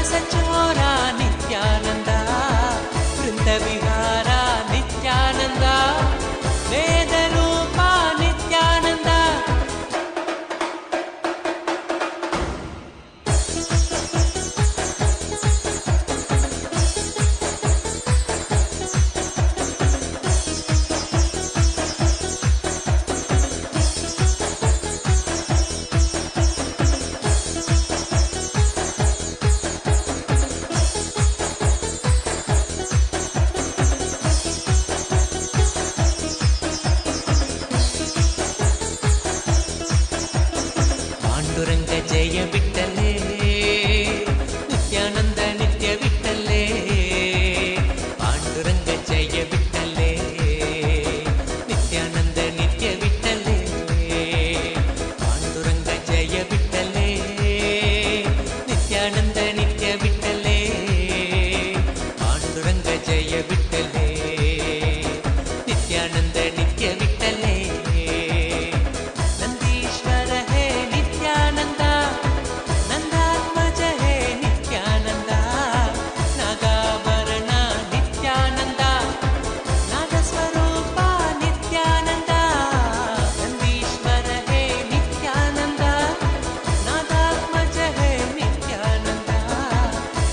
Sachora Nithyananda, Vrinda Vihara Nithyananda, Vedarupa Nithyananda. Panduranga Jaya Vittale, Nithyananda Nitya Vittale. Panduranga Jaya Vittale, Nithyananda Nitya Vittale. Panduranga Jaya Vittale, Nithyananda Nitya Vittale. Panduranga Jaya Vittale, Nithyananda Nitya Vittale. Nandishwara He Nithyananda, Nandatmaja He Nithyananda, Nagavarana Nithyananda, Nagaswarupa Nithyananda. Nandishwara He Nithyananda, Nagatmaja He Nithyananda,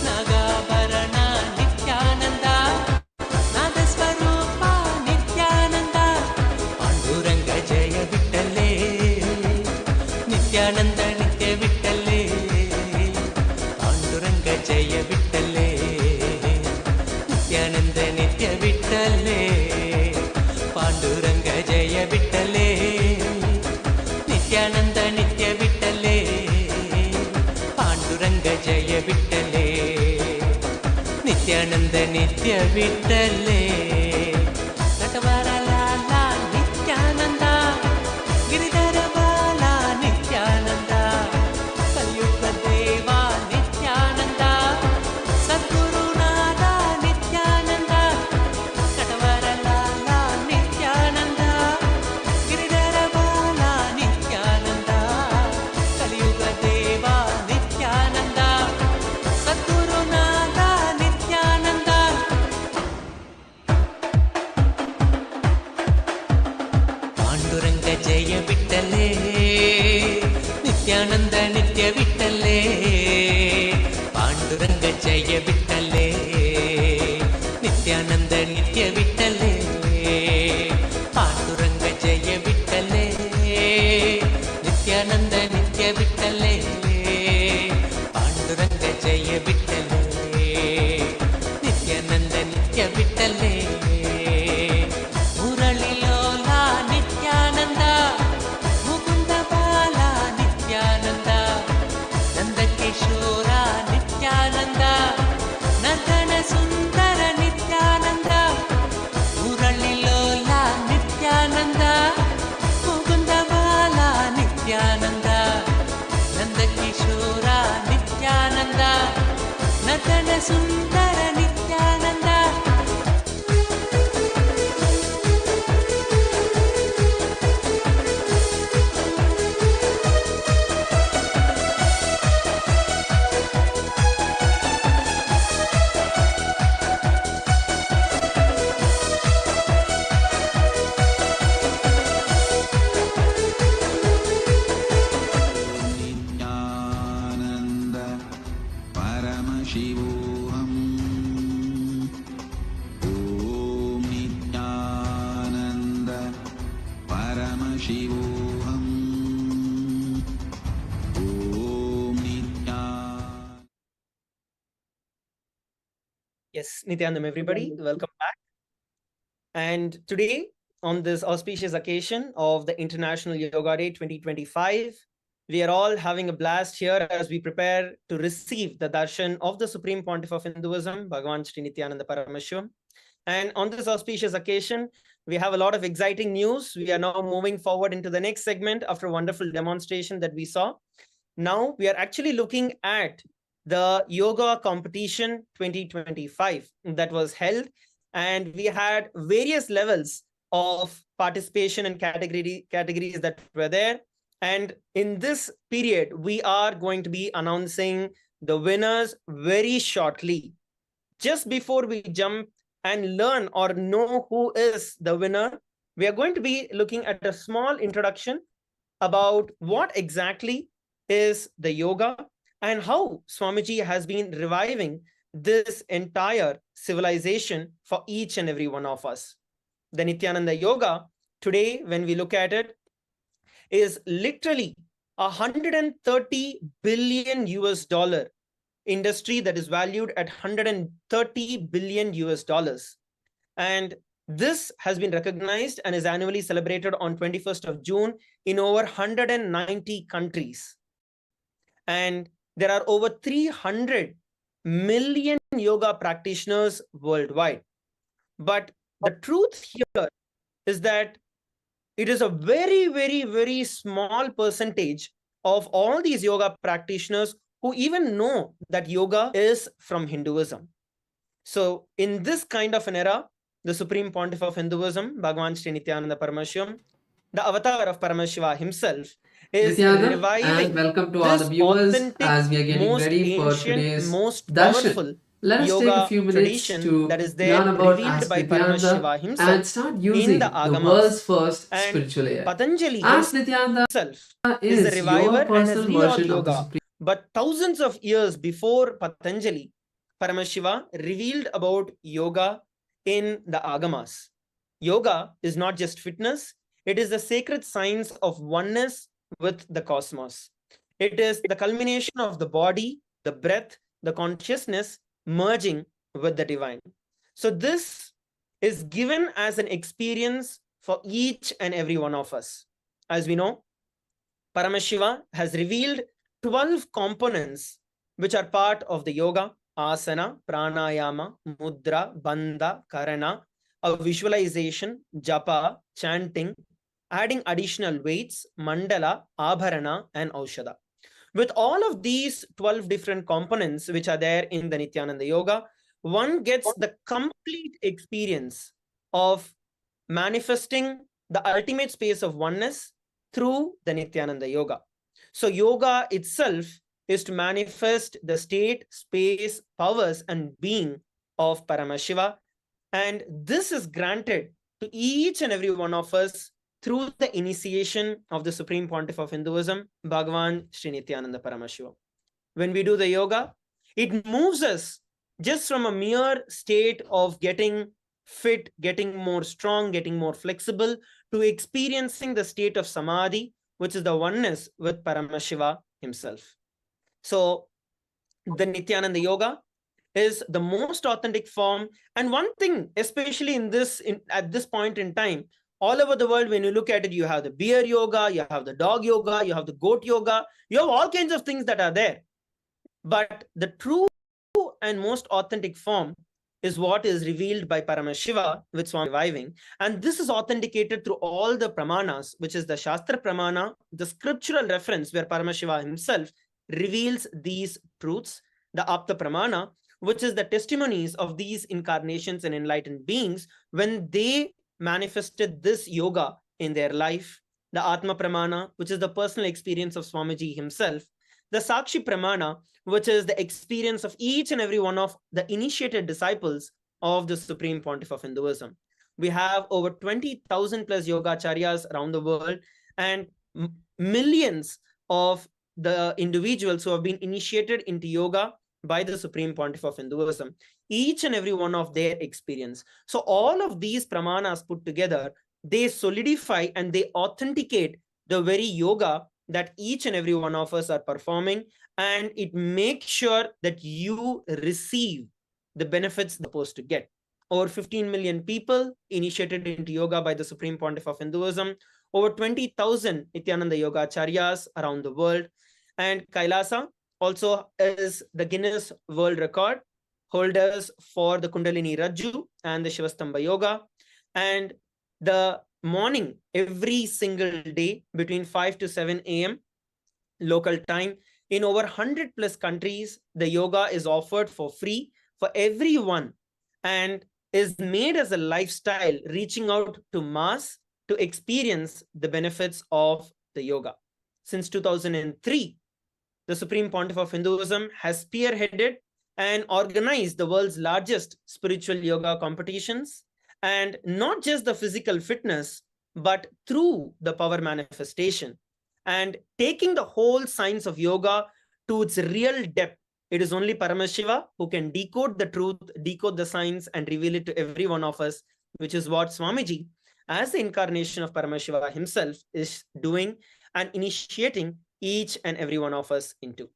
Nagavarana Nithyananda, Nagaswarupa Nithyananda. Panduranga Jaya Vittale, Nithyananda Nitya Vittale. Panduranga Jaya Vittale, Nithyananda Nitya Vittale. Panduranga Jaya Vittale, Nithyananda Nitya Vittale. Panduranga Jaya Vittale, Nithyananda Nitya Vittale. Natavara Lala Nithyananda, Giridhara Bala Nithyananda, Kalyuga Deva Nithyananda, Sadguru Nada Nithyananda. Natavara Lala Nithyananda, Giridhara Bala Nithyananda, Kalyuga Deva Nithyananda, Sadguru Nada Nithyananda. Panduranga Jaya Vittale, Nithyananda Nitya Vittale. Panduranga Jaya Vittale, Nithyananda Nitya Vittale. Panduranga Jaya Vittale, Nithyananda Nitya Vittale. Panduranga Jaya Vittale, Nithyananda Nitya Vittale. Murali Lola Nithyananda, Mukunda Bala Nithyananda, Nanda Kishora Nithyananda, Natana Sundara Nithyananda. Murali Lola Nithyananda, Mukunda Bala Nithyananda, Nanda Kishora Nithyananda, Natana Sundara Nithyananda. Nityanand परमशिवोऽहम्। ॐ नित्यानन्द परमशिवोऽहम्। ॐ Nityanand. Yes, Nithyanandam, everybody, welcome back. And today, on this auspicious occasion of the International Yoga Day 2025, we are all having a blast here as we prepare to receive the darshan of the Supreme Pontiff of Hinduism, Bhagavan Sri Nithyananda Paramashivam. And on this auspicious occasion, we have a lot of exciting news. We are now moving forward into the next segment after a wonderful demonstration that we saw. Now we are actually looking at the yoga competition 2025 that was held, and we had various levels of participation and categories that were there. And in this period, we are going to be announcing the winners very shortly. Just before we jump and learn or know who is the winner, we are going to be looking at a small introduction about what exactly is the yoga and how Swamiji has been reviving this entire civilization for each and every one of us. The Nithyananda Yoga, today, when we look at it, is literally 130 billion US dollar industry that is valued at 130 billion US dollars. And this has been recognized and is annually celebrated on 21st of June in over 190 countries. And there are over 300 million yoga practitioners worldwide. But the truth here is that it is a very, very, very small percentage of all these yoga practitioners who even know that yoga is from Hinduism. So in this kind of an era, the Supreme Pontiff of Hinduism, Bhagavan Sri Nithyananda Paramashivam, the avatar of Paramashiva himself, is Nithyananda, reviving and welcome to all the this viewers authentic, as we are getting most ready for ancient, today's most darshan. powerful Let us take a yoga few minutes tradition to that is there learn about revealed Ask by Nithyananda Paramashiva and himself start in using the the Agamas. world's first And spiritual AI. Patanjali Ask Nithyananda himself is the your reviver and has personal revealed version of the yoga. Supreme. But thousands of years before Patanjali, Paramashiva revealed about yoga in the Agamas. Yoga is not just fitness, it is the sacred science of oneness with the cosmos. It is the culmination of the body, the breath, the consciousness merging with the divine. So this is given as an experience for each and every one of us. As we know, Paramashiva has revealed 12 components which are part of the yoga: asana, pranayama, mudra, bandha, karana, a visualization, japa, chanting, adding additional weights, mandala, abharana, and aushadha. With all of these 12 different components which are there in the Nithyananda Yoga, one gets the complete experience of manifesting the ultimate space of oneness through the Nithyananda Yoga. So yoga itself is to manifest the state, space, powers, and being of Paramashiva. And this is granted to each and every one of us through the initiation of the Supreme Pontiff of Hinduism, Bhagavan Sri Nithyananda Paramashiva. When we do the yoga, it moves us just from a mere state of getting fit, getting more strong, getting more flexible, to experiencing the state of samadhi, which is the oneness with Paramashiva himself. So the Nithyananda Yoga is the most authentic form. And one thing, especially at this point in time, all over the world, when you look at it, you have the bear yoga, you have the dog yoga, you have the goat yoga, you have all kinds of things that are there. But the true and most authentic form is what is revealed by Paramashiva with Swami reviving. And this is authenticated through all the pramanas, which is the Shastra Pramana, the scriptural reference where Paramashiva himself reveals these truths, the Apta Pramana, which is the testimonies of these incarnations and enlightened beings when they manifested this yoga in their life, the Atma Pramana, which is the personal experience of Swamiji himself, the Sakshi Pramana, which is the experience of each and every one of the initiated disciples of the Supreme Pontiff of Hinduism. We have over 20,000 plus yogacharyas around the world and millions of the individuals who have been initiated into yoga by the Supreme Pontiff of Hinduism, each and every one of their experience. So all of these pramanas put together, they solidify and they authenticate the very yoga that each and every one of us are performing, and it makes sure that you receive the benefits they're supposed to get. Over 15 million people initiated into yoga by the Supreme Pontiff of Hinduism, over 20,000 Nithyananda Yoga Acharyas around the world, and Kailasa also is the Guinness World Record holders for the Kundalini Rajju and the Shivastamba Yoga. And the morning, every single day between 5 to 7 a.m. local time, in over 100 plus countries, the yoga is offered for free for everyone and is made as a lifestyle, reaching out to mass to experience the benefits of the yoga. Since 2003, the Supreme Pontiff of Hinduism, has spearheaded and organized the world's largest spiritual yoga competitions, and not just the physical fitness, but through the power manifestation, and taking the whole science of yoga to its real depth. It is only Paramashiva who can decode the truth, decode the science, and reveal it to every one of us, which is what Swamiji, as the incarnation of Paramashiva himself, is doing and initiating each and every one of us into.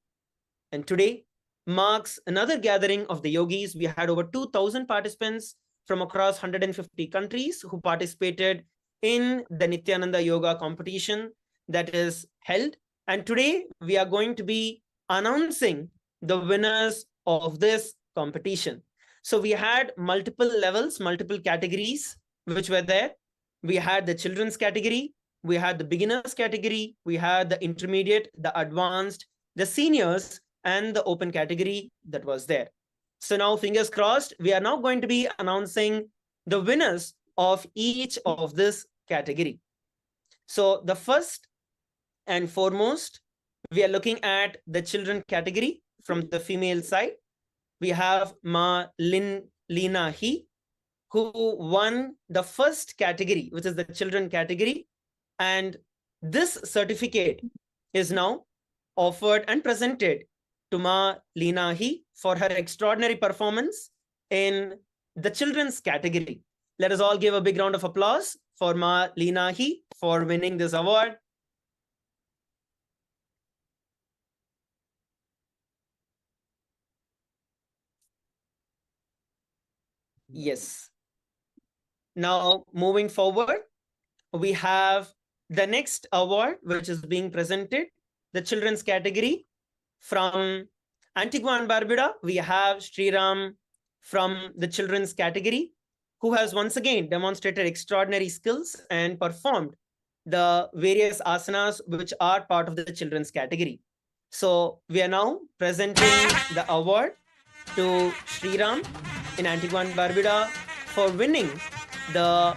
And today marks another gathering of the yogis. We had over 2,000 participants from across 150 countries who participated in the Nithyananda yoga competition that is held. And today we are going to be announcing the winners of this competition. So we had multiple levels, multiple categories which were there. We had the children's category, we had the beginners category, we had the intermediate, the advanced, the seniors, and the open category that was there. So now, fingers crossed, we are now going to be announcing the winners of each of this category. So the first and foremost, we are looking at the children category. From the female side, we have Ma Lina He, who won the first category, which is the children category. And this certificate is now offered and presented to Ma Lina He for her extraordinary performance in the children's category. Let us all give a big round of applause for Ma Lina He for winning this award. Yes. Now, moving forward, we have the next award, which is being presented, the children's category. From Antigua and Barbuda, we have Sriram from the children's category, who has once again demonstrated extraordinary skills and performed the various asanas which are part of the children's category. So we are now presenting the award to Sriram in Antigua and Barbuda for winning the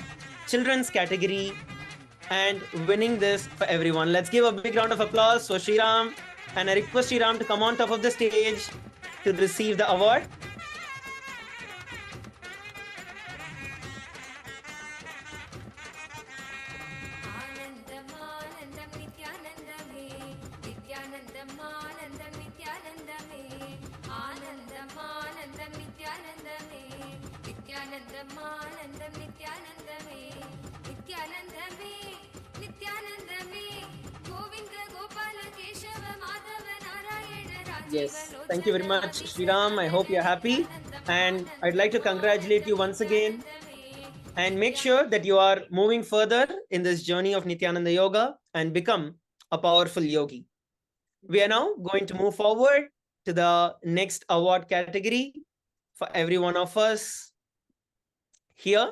children's category and winning this for everyone. Let's give a big round of applause for Sriram, and I request Sriram to come on top of the stage to receive the award. Yes, thank you very much, Sriram. I hope you're happy, and I'd like to congratulate you once again, and make sure that you are moving further in this journey of Nithyananda Yoga and become a powerful yogi. We are now going to move forward to the next award category for every one of us here.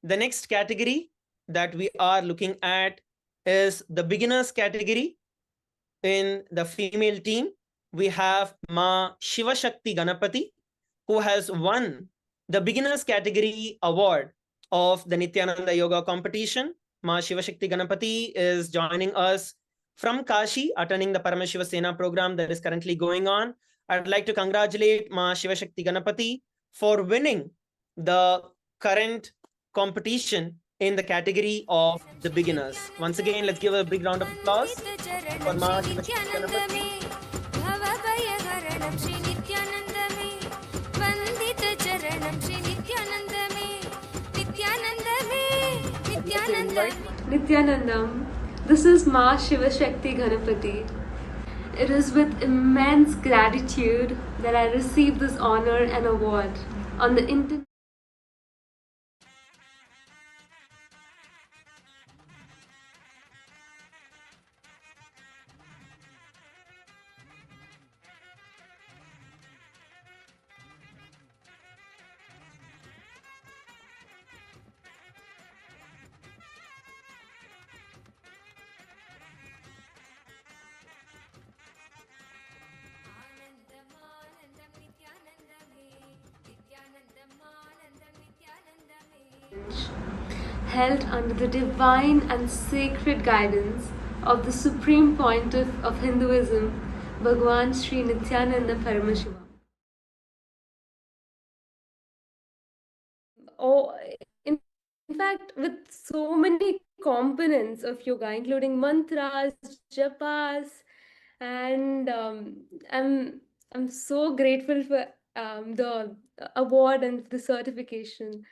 The next category that we are looking at is the beginners category. In the female team, we have Ma Shiva Shakti Ganapati, who has won the beginners category award of the Nithyananda Yoga competition. Ma Shiva Shakti Ganapati is joining us from Kashi, attending the Paramashiva Sena program that is currently going on. I'd like to congratulate Ma Shiva Shakti Ganapati for winning the current competition in the category of the beginners. Once again, let's give a big round of applause for Ma Shiva Shakti Ganapati. Nithyanandam, this is Ma Shiva Shakti Ganapati. It is with immense gratitude that I receive this honor and award on the internet. Held under the divine and sacred guidance of the Supreme Pontiff of Hinduism, Bhagwan Sri Nithyananda Paramashiva. Oh, in fact, with so many components of yoga, including mantras, japas, and I'm so grateful for the award and the certification.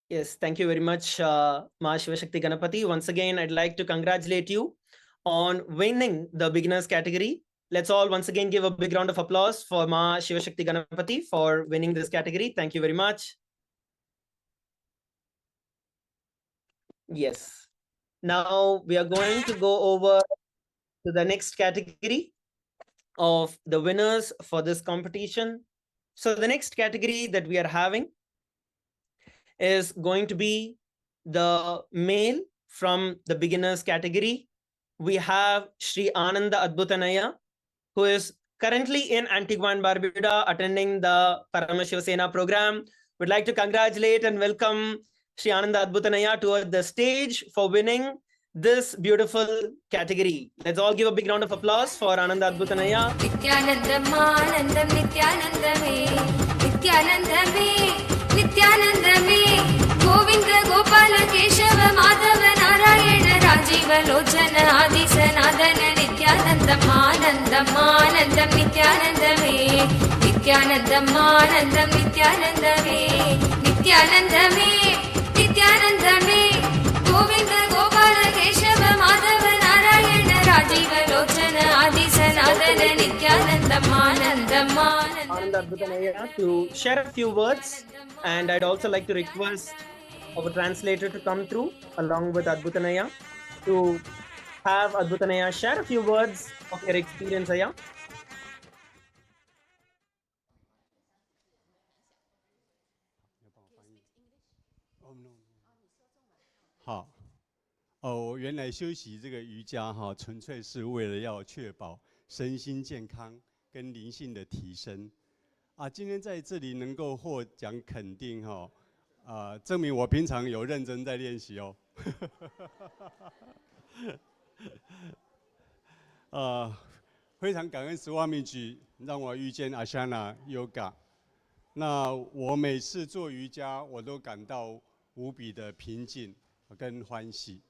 Yes, thank you very much, Ma Shivashakti Ganapati. Once again, I'd like to congratulate you on winning the beginners category. Let's all once again give a big round of applause for Ma Shivashakti Ganapati for winning this category. Thank you very much. Yes. Now we are going to go over to the next category of the winners for this competition. So the next category that we are having is going to be the male from the beginners category. We have Sri Ananda Adbhutanaya, who is currently in Antigua and Barbuda attending the Paramashiva Sena program. We'd like to congratulate and welcome Sri Ananda Adbhutanaya to the stage for winning this beautiful category. Let's all give a big round of applause for Ananda Adbhutanaya. Nithyanandam Anandam Nithyanandame Nithyanandame Nithyanandame Govinda Gopala Keshava Madhava Narayana Rajiva Lochana Adi Sanadana Nithyanandam Anandam Anandam Nithyanandame Nithyanandam Anandam Nithyanandame Nithyanandame Nithyanandame Govinda Gopala Keshava Madhava Narayana Rajiva Lochana Adi Sanadana Nithyanandam Anandam Ananda Adbhutanaya to share a few words, and I'd also like to request our translator to come through along with Adbhutanaya to have Adbhutanaya share a few words of your experience, Aya. 好，我原来修习这个瑜伽哈，纯粹是为了要确保身心健康跟灵性的提升。今天在这里能够获奖肯定哈，证明我平常有认真在练习哦。非常感恩Swamiji让我遇见 Ashana Yoga。那我每次做瑜伽，我都感到无比的平静跟欢喜，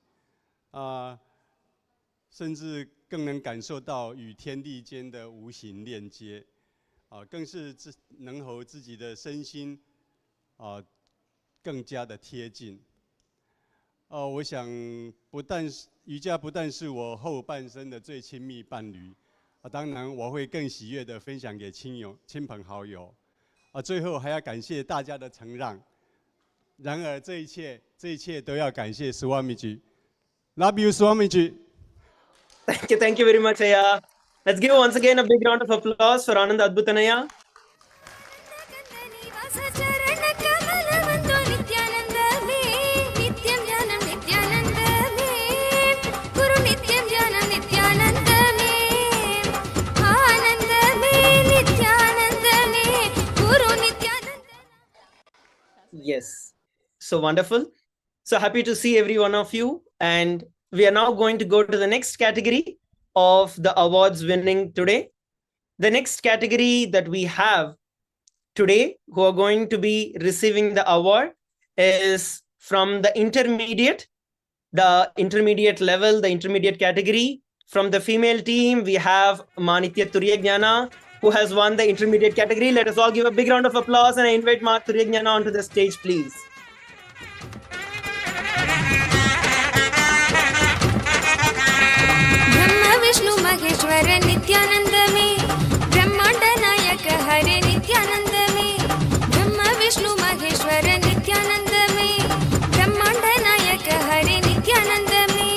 甚至更能感受到与天地间的无形链接，更是能和自己的身心更加的贴近。我想瑜伽不但是我后半生的最亲密伴侣，当然我会更喜悦的分享给亲朋好友。最后还要感谢大家的承让。然而这一切都要感谢 Swamiji。Love you, Swamiji. Thank you very much, Aya. Let's give once again a big round of applause for Ananda Adbhutanaya. Yes, so wonderful. So happy to see every one of you. And we are now going to go to the next category of the awards winning today. The next category that we have today, who are going to be receiving the award, is from the intermediate level, the intermediate category. From the female team, we have Manitya Turyagnana, who has won the intermediate category. Let us all give a big round of applause, and I invite Ma Turyagnana onto the stage, please. Brahma Vishnu Maheshwara Nithyanandame Brahmanda Nayaka Hare Nithyanandame Brahma Vishnu Maheshwara Nithyanandame Brahmanda Nayaka Hare Nithyanandame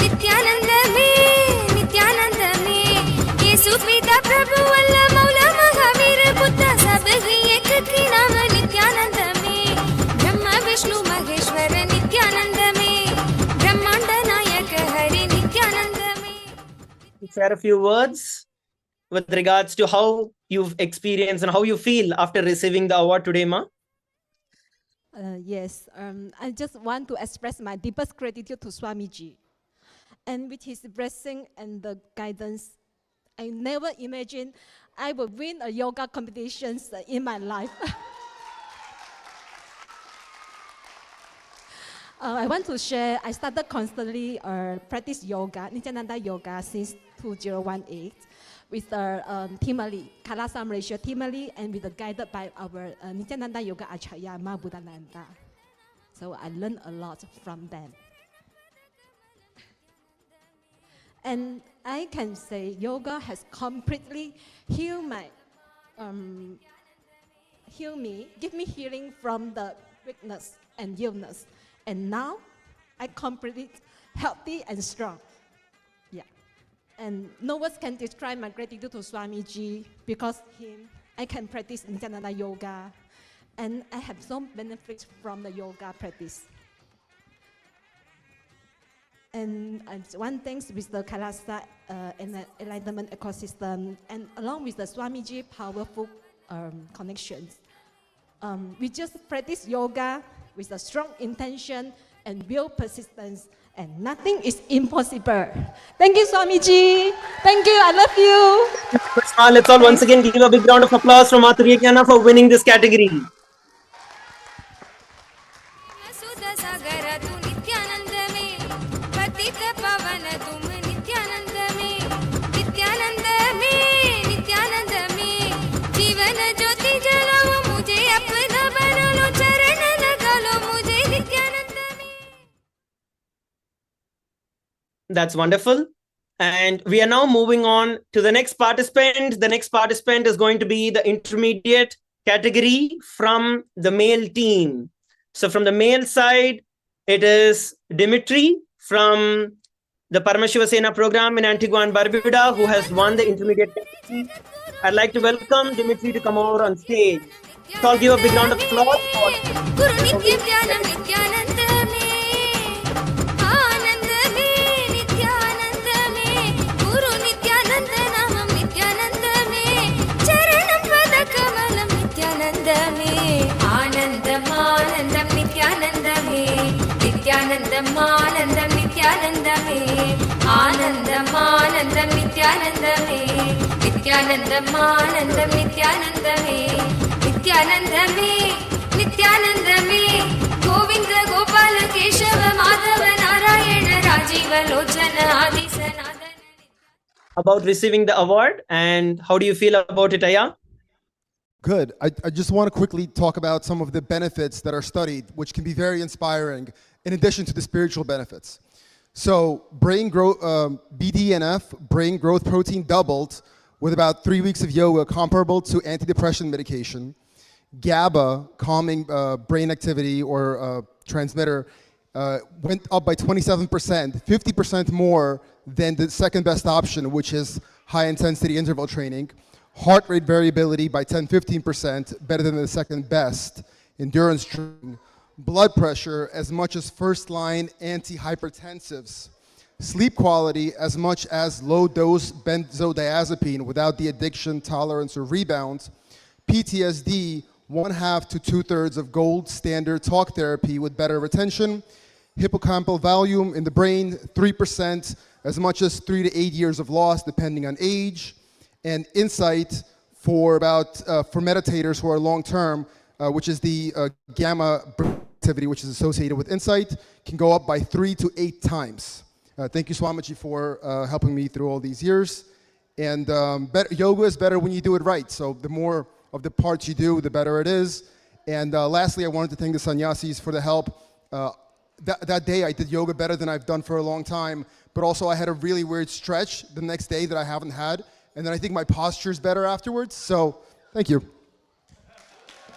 Nithyanandame Nithyanandame Yesu Pita Prabhu Allah Maula Mahavira Buddha Sab hi ek ki naam Nithyanandame Brahma Vishnu Maheshwara Nithyanandame Brahmanda Nayaka Hare Nithyanandame. Share a few words with regards to how you've experienced and how you feel after receiving the award today, Ma. Yes, I just want to express my deepest gratitude to Swamiji. And with his blessing and the guidance, I never imagined I would win a yoga competitions in my life. I want to share, I started constantly practice yoga, Nithyananda yoga since 2018 with the team lead, KAILASA Malaysia team lead, and with the guided by our Nithyananda yoga acharya, Ma Buddhananda. So I learned a lot from them. And I can say yoga has completely healed me, give me healing from the weakness and illness. And now I completely healthy and strong. Yeah. And no words can describe my gratitude to Swamiji. Because him, I can practice Nithyananda yoga. And I have some benefits from the yoga practice. And one thing with the KAILASA enlightenment ecosystem, and along with the Swamiji powerful connections, we just practice yoga with a strong intention and real persistence, and nothing is impossible. Thank you, Swamiji. Thank you. I love you. Let's all once again give a big round of applause from Nithyananda for winning this category. That's wonderful. And we are now moving on to the next participant. The next participant is going to be the intermediate category from the male team. So from the male side, it is Dimitri from the Paramashiva Sena program in Antigua and Barbuda, who has won the intermediate category. I'd like to welcome Dimitri to come over on stage. So I'll give a big round of applause for Nithyanandam Nithyanandame Anandam Anandam Nithyanandame Nithyanandam Anandam Nithyanandame Nithyanandame Nithyanandame Govinda Gopala Keshava Madhava Narayana Rajiva Lochana Adi Sanatana. about receiving the award, and how do you feel about it, Aya? Good. I just want to quickly talk about some of the benefits that are studied, which can be very inspiring, in addition to the spiritual benefits. So brain growth, BDNF, brain growth protein doubled with about 3 weeks of yoga, comparable to antidepressant medication. GABA, calming brain activity or transmitter, went up by 27%, 50% more than the second best option, which is high intensity interval training. Heart rate variability by 10-15%, better than the second best endurance training. Blood pressure as much as first-line antihypertensives. Sleep quality as much as low-dose benzodiazepine without the addiction, tolerance, or rebound. PTSD, 1/2 to 2/3 of gold standard talk therapy with better retention. Hippocampal volume in the brain, 3%, as much as 3 to 8 years of loss depending on age. And insight for meditators who are long-term, which is the gamma activity, which is associated with insight, can go up by 3 to 8 times. Thank you, Swamiji, for helping me through all these years. And yoga is better when you do it right. So the more of the parts you do, the better it is. And lastly, I wanted to thank the sannyasis for the help. That day, I did yoga better than I've done for a long time. But also, I had a really weird stretch the next day that I haven't had. And then I think my posture is better afterwards. So thank you.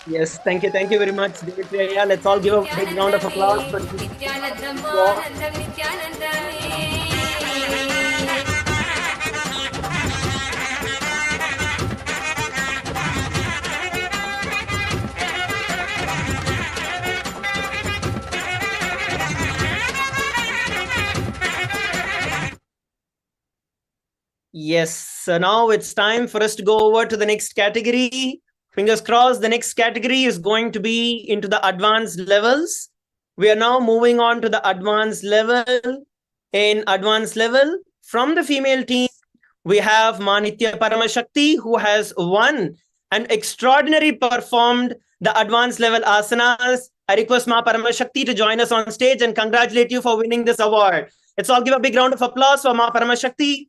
Yes, thank you very much, Dimitri. Let's all give a big round of applause for Yes, so now it's time for us to go over to the next category. Fingers crossed, the next category is going to be into the advanced levels. We are now moving on to the advanced level. In advanced level, from the female team, we have Ma Nitya Paramashakti, who has won and extraordinary performed the advanced level asanas. I request Ma Paramashakti to join us on stage and congratulate you for winning this award. Let's all give a big round of applause for Ma Paramashakti.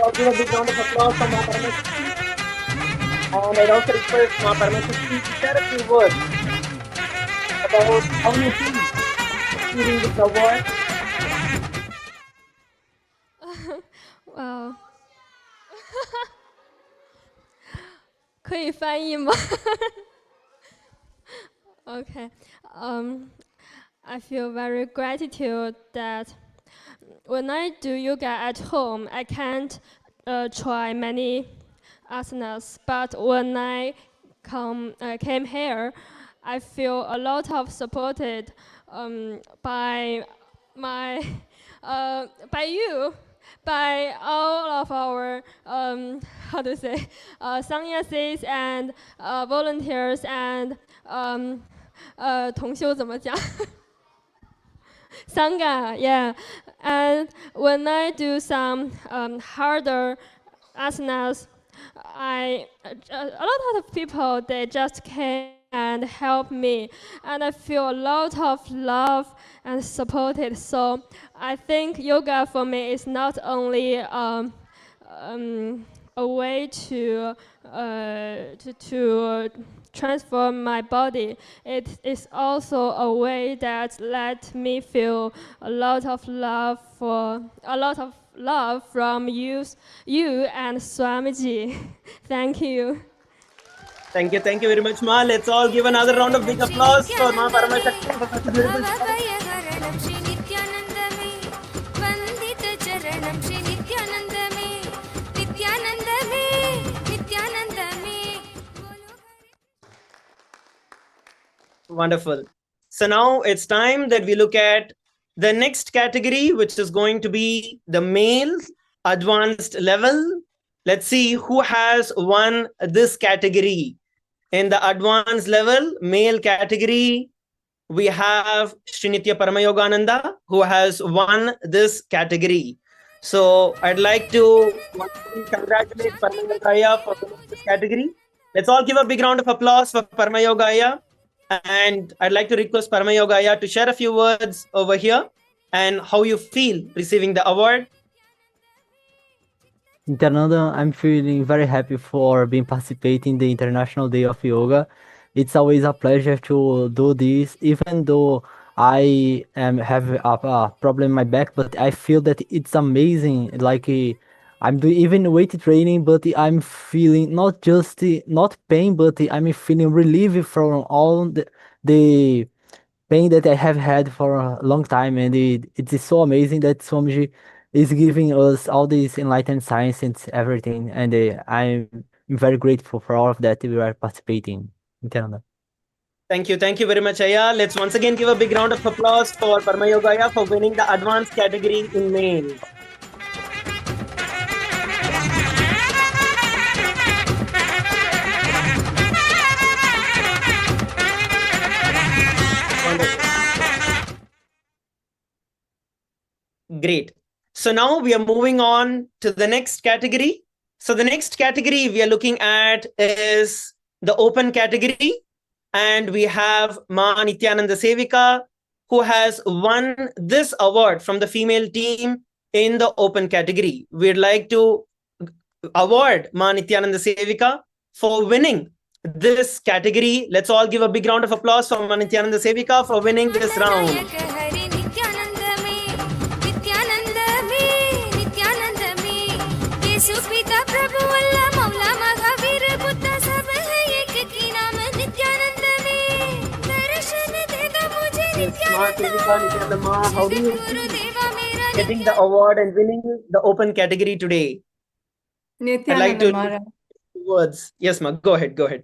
I'll give a big round of applause for Ma Paramashakti. And I'd also request Ma Paramashakti to share a few words about how you feel receiving this award. Wow. 可以翻译吗 Okay. I feel very gratitude that when I do yoga at home, I can't try many asanas. But when I came here, I feel a lot of supported by my by you, by all of our how to say sannyasis and volunteers and 同修怎么讲 Sangha, yeah. And when I do some harder asanas, a lot of people, they just came and help me. And I feel a lot of love and supported. So I think yoga for me is not only a way to transform my body. It is also a way that let me feel a lot of love from you and Swamiji. Thank you. Thank you very much, Ma. Let's all give another round of big applause for Ma Paramashakti for such a beautiful speech. भवभयहरणं Shri नित्यानन्दमे वन्दित चरणं Shri नित्यानन्दमे नित्यानन्दमे नित्यानन्दमे Wonderful. So now it's time that we look at the next category, which is going to be the male advanced level. Let's see who has won this category. In the advanced level, male category, we have Srinitya Paramayogananda, who has won this category. So I'd like to congratulate Paramayogaya for winning this category. Let's all give a big round of applause for Paramayogaya. And I'd like to request Paramayogaya to share a few words over here and how you feel receiving the award. Nithyananda, I'm feeling very happy for being participating in the International Day of Yoga. It's always a pleasure to do this, even though I have a problem in my back, but I feel that it's amazing. Like I'm doing even weight training, but I'm feeling not just not pain, but I'm feeling relief from all the pain that I have had for a long time, and it is so amazing that Swamiji is giving us all this enlightened science and everything, and I'm very grateful for all of that we are participating in Canada. Thank you very much, Aya. Let's once again give a big round of applause for Paramayogaya for winning the advanced category in male. Great. So now we are moving on to the next category. So the next category we are looking at is the open category. And we have Ma Nithyananda Sevika, who has won this award from the female team in the open category. We'd like to award Ma Nithyananda Sevika for winning this category. Let's all give a big round of applause for Ma Nithyananda Sevika for winning this round. How do you feel getting the award and winning the open category today? I'd like to words. Yes, Ma, go ahead.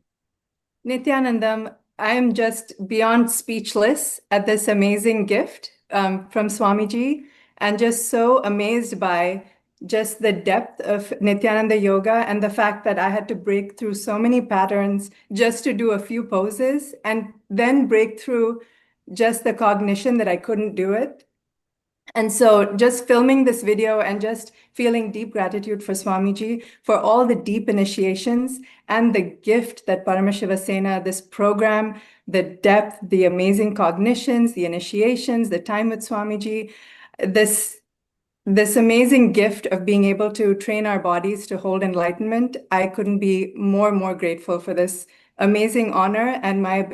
Nithyanandam, I am just beyond speechless at this amazing gift from Swamiji. and just so amazed by just the depth of Nithyananda yoga and the fact that I had to break through so many patterns just to do a few poses and then break through just the cognition that I couldn't do it. And so just filming this video and just feeling deep gratitude for Swamiji for all the deep initiations and the gift that Paramashiva Sena, this program, the depth, the amazing cognitions, the initiations, the time with Swamiji, this amazing gift of being able to train our bodies to hold enlightenment. I couldn't be more grateful for this amazing honor, and my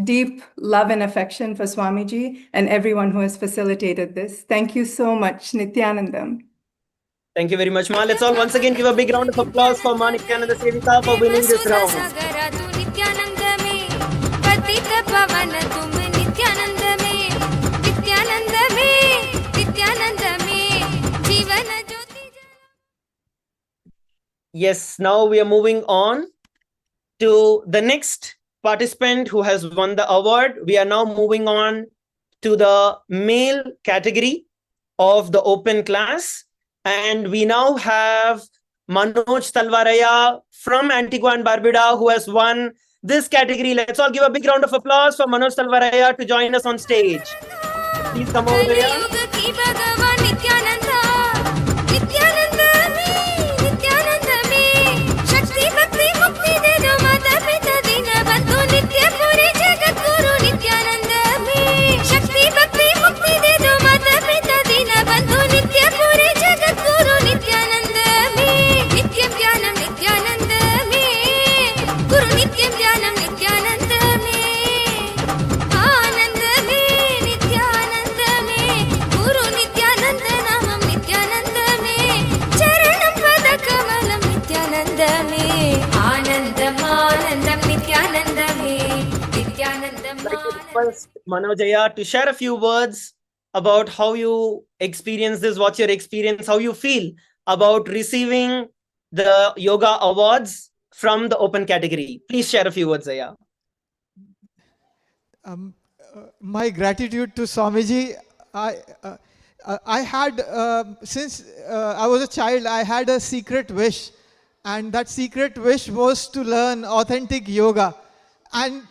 deep love and affection for Swamiji and everyone who has facilitated this. Thank you so much, Nithyanandam. Thank you very much, Ma. Let's all once again give a big round of applause for Ma Nithyananda Sevika for winning this round. Yes, now we are moving on to the next participant who has won the award. We are now moving on to the male category of the open class. And we now have Manoj Talwaraya from Antigua and Barbuda who has won this category. Let's all give a big round of applause for Manoj Talwaraya to join us on stage. Please come over here. Request Manojaya to share a few words about how you experience this, what's your experience, how you feel about receiving the yoga awards from the open category. Please share a few words, Zaya. My gratitude to Swamiji. I had, since I was a child, I had a secret wish. And that secret wish was to learn authentic yoga. And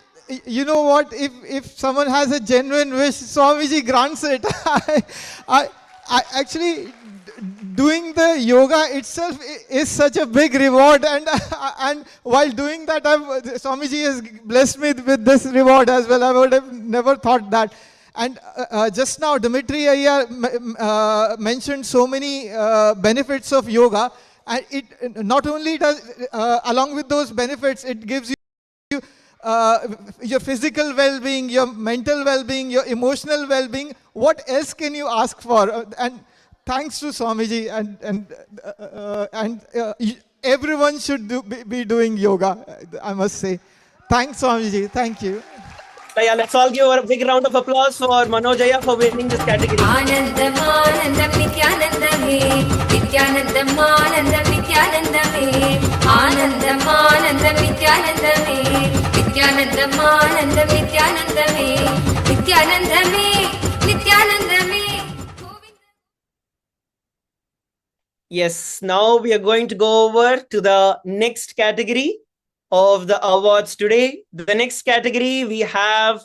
you know what? If someone has a genuine wish, Swamiji grants it. I actually, doing the yoga itself is such a big reward. And while doing that, Swamiji has blessed me with this reward as well. I would have never thought that. And just now, Dimitri Iyer mentioned so many benefits of yoga. And it not only does, along with those benefits, it gives you your physical well-being, your mental well-being, your emotional well-being. What else can you ask for? And thanks to Swamiji, and everyone should be doing yoga, I must say. Thanks, Swamiji. Thank you. Yeah, let's all give a big round of applause for Manojaya for winning this category. Anandam, Anandam, Nithyanandame, Nithyanandam, Anandam, Nithyanandame, Anandam, Anandam, Nithyanandame, Nithyanandam, Anandam, Nithyanandame, Nithyanandame, Nithyanandame. Yes, now we are going to go over to the next category of the awards today. The next category, we have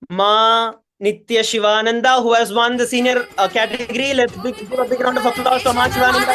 Ma Nitya Shivananda, who has won the senior category. Let's give a big round of applause for Ma Shivananda.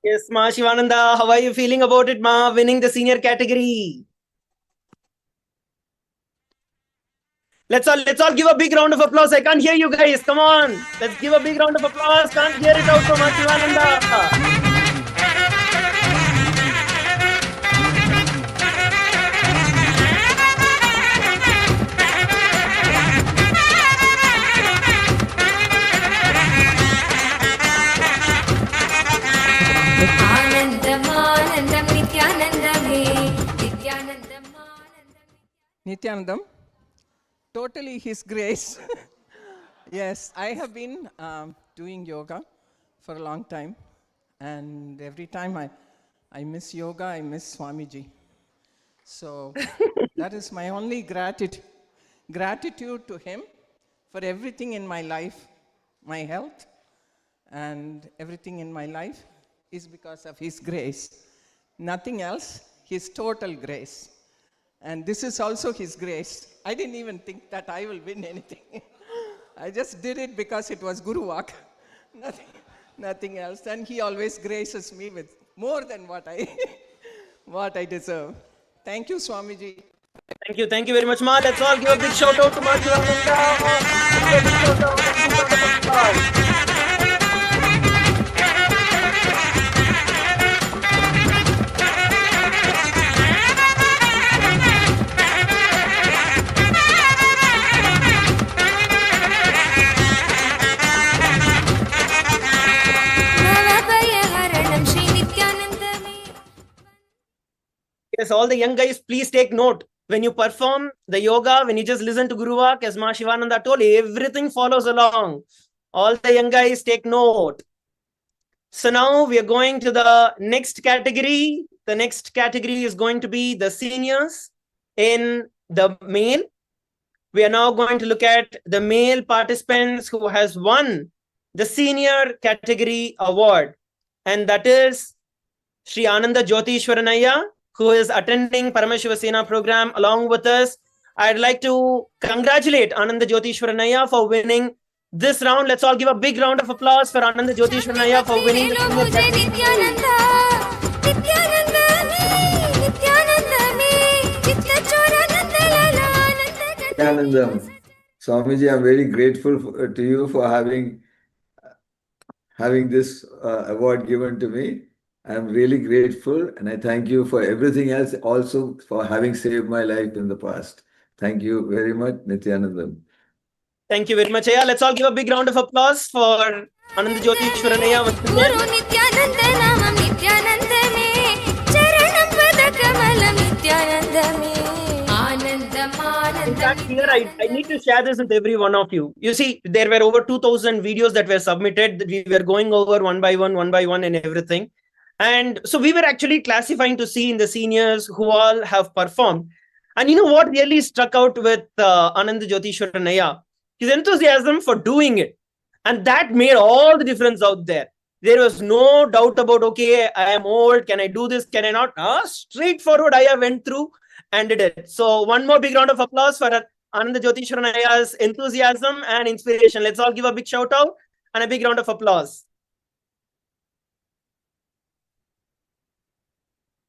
Yes, Ma Shivananda, how are you feeling about it, Ma, winning the senior category? Let's all give a big round of applause. I can't hear you guys. Come on. Let's give a big round of applause. Can't hear it out from Ma Shivananda. Nithyanandam, totally His grace. Yes, I have been doing yoga for a long time, and every time I miss yoga, I miss Swamiji. So that is my only gratitude to him for everything in my life, my health, and everything in my life is because of his grace. Nothing else, his total grace. And this is also his grace. I didn't even think that I will win anything. I just did it because it was Guru Walk. Nothing else. And he always graces me with more than what I deserve. Thank you, Swamiji. Thank you very much, Ma. Let's all give a big shout out to Ma Shivananda. Yes, all the young guys, please take note. When you perform the yoga, when you just listen to Guru Walk, as Ma Shivananda told, everything follows along. All the young guys, take note. So now we are going to the next category. The next category is going to be the seniors in the male. We are now going to look at the male participants who has won the senior category award. And that is Sri Ananda Jyotishwaranaya, who is attending Paramashiva Sena program along with us. I'd like to congratulate Ananda Jyotishwaranaya for winning this round. Let's all give a big round of applause for Ananda Jyotishwaranaya for winning the Nithyanandam. Swamiji, I'm very grateful to you for having this award given to me. I'm really grateful, and I thank you for everything else, also for having saved my life in the past. Thank you very much, Nithyanandam. Thank you very much. Yeah, let's all give a big round of applause for Ananda Jyotishwaranaya once again. Here, I need to share this with every one of you. You see, there were over 2,000 videos that were submitted. We were going over one by one and everything. And so we were actually classifying to see in the seniors who all have performed. And you know what really struck out with Ananda Jyotishwaranaya? His enthusiasm for doing it. And that made all the difference out there. There was no doubt about, okay, I am old. Can I do this? Can I not? Straightforward, I went through and did it. So one more big round of applause for Ananda Jyotishwaranaya's enthusiasm and inspiration. Let's all give a big shout out and a big round of applause.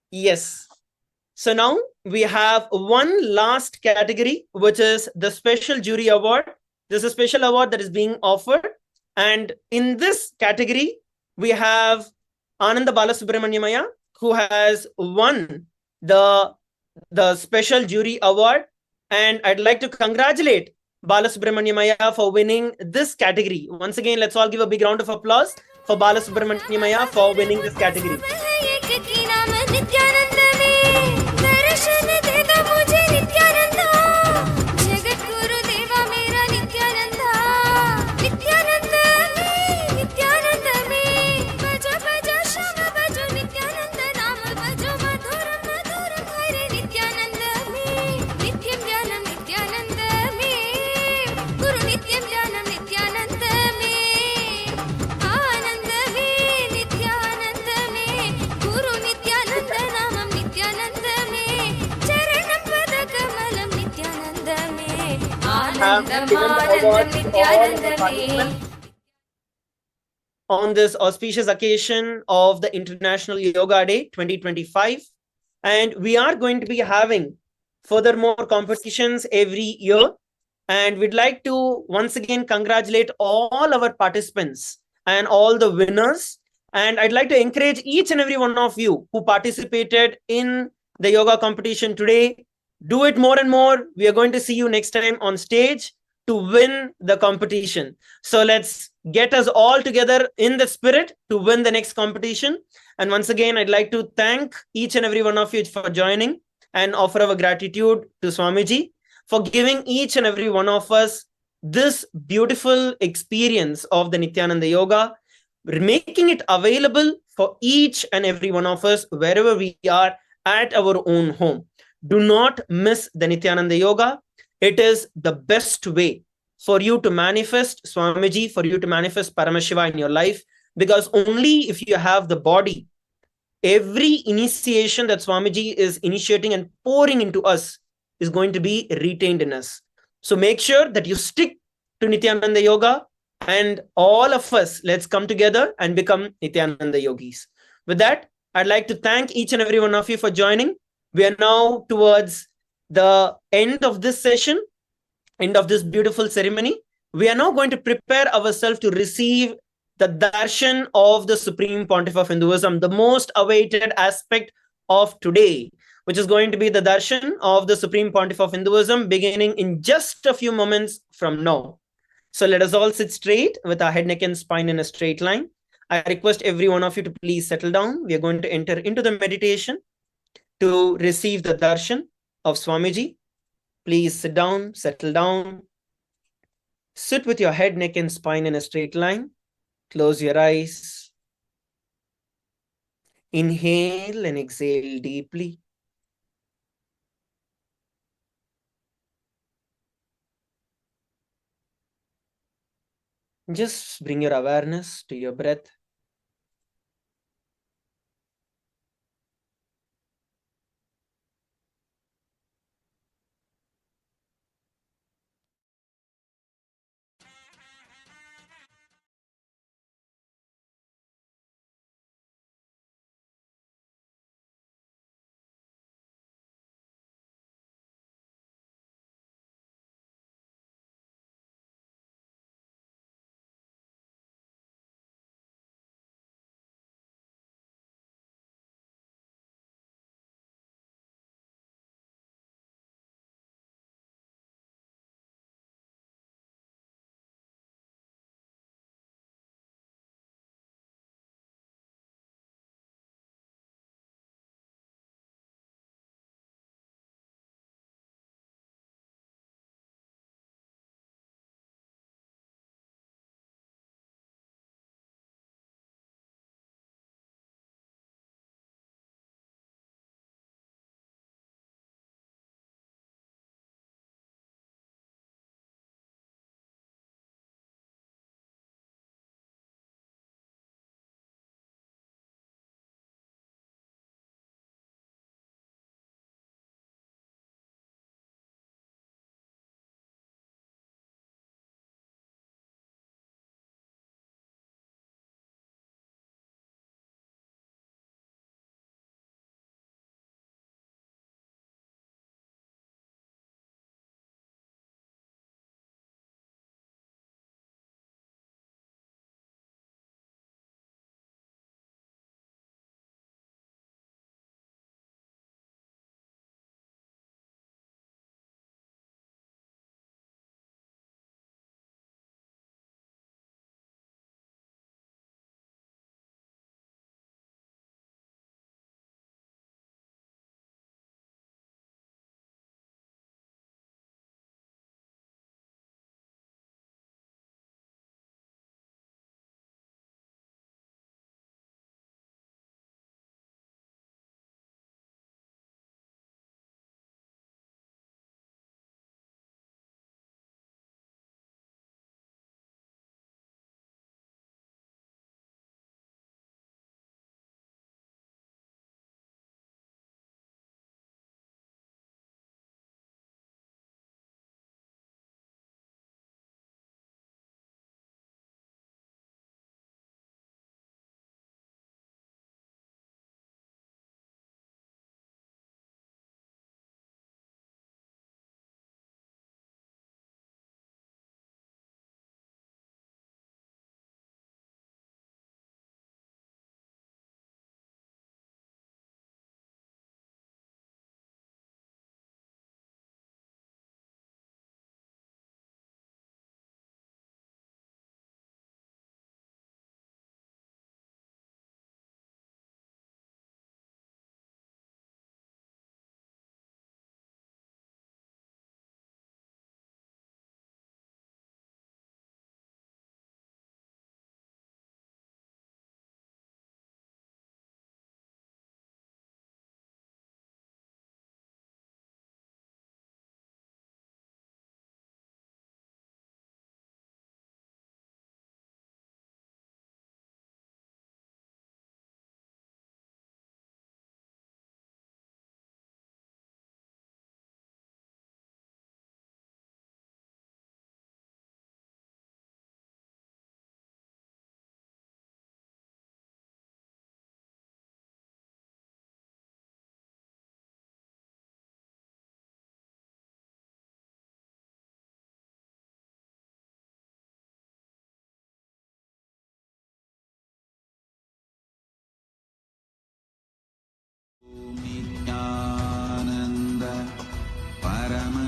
Yes. So now we have one last category, which is the Special Jury Award. This is a special award that is being offered. And in this category, we have Ananda Balasubramanyamaya, who has won the Special Jury Award. And I'd like to congratulate Balasubramanyamaya for winning this category. Once again, let's all give a big round of applause for Balasubramanyamaya for winning this category. On this auspicious occasion of the International Yoga Day 2025. And we are going to be having furthermore competitions every year. And we'd like to once again congratulate all our participants and all the winners. And I'd like to encourage each and every one of you who participated in the yoga competition today. Do it more and more. We are going to see you next time on stage to win the competition. So let's get us all together in the spirit to win the next competition. And once again, I'd like to thank each and every one of you for joining and offer our gratitude to Swamiji. for giving each and every one of us this beautiful experience of the Nithyananda Yoga, making it available for each and every one of us wherever we are at our own home. Do not miss the Nithyananda Yoga. It is the best way for you to manifest Swamiji, for you to manifest Paramashiva in your life, because only if you have the body, every initiation that Swamiji is initiating and pouring into us is going to be retained in us. So make sure that you stick to Nithyananda Yoga, and all of us, let's come together and become Nithyananda Yogis. With that, I'd like to thank each and every one of you for joining. We are now towards the end of this session, end of this beautiful ceremony. We are now going to prepare ourselves to receive the darshan of the Supreme Pontiff of Hinduism, the most awaited aspect of today, which is going to be the darshan of the Supreme Pontiff of Hinduism, beginning in just a few moments from now. So let us all sit straight with our head, neck, and spine in a straight line. I request every one of you to please settle down. We are going to enter into the meditation to receive the darshan of Swamiji. Please sit down, settle down. Sit with your head, neck, and spine in a straight line. Close your eyes. Inhale and exhale deeply. Just bring your awareness to your breath.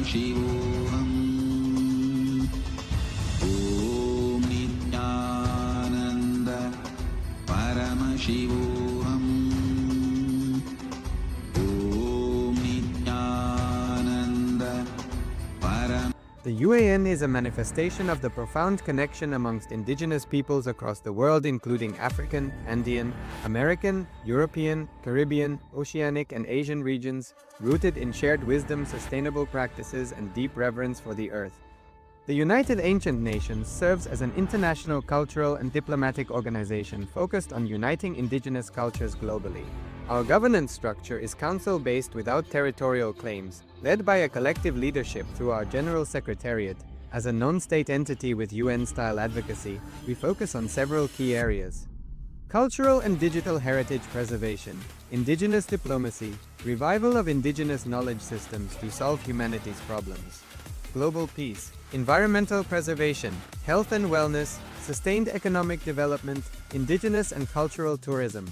Shivoham. Om Nithyananda Parama Shivoham. Om Nithyananda Parama. The UAN is a manifestation of the profound connection amongst indigenous peoples across the world, including African, Andean, American, European, Caribbean, Oceanic, and Asian regions, rooted in shared wisdom, sustainable practices, and deep reverence for the earth. The United Ancient Nations serves as an international cultural and diplomatic organization focused on uniting indigenous cultures globally. Our governance structure is council-based without territorial claims, led by a collective leadership through our General Secretariat. As a non-state entity with UN-style advocacy, we focus on several key areas: cultural and digital heritage preservation, indigenous diplomacy, revival of indigenous knowledge systems to solve humanity's problems, global peace, environmental preservation, health and wellness, sustained economic development, indigenous and cultural tourism.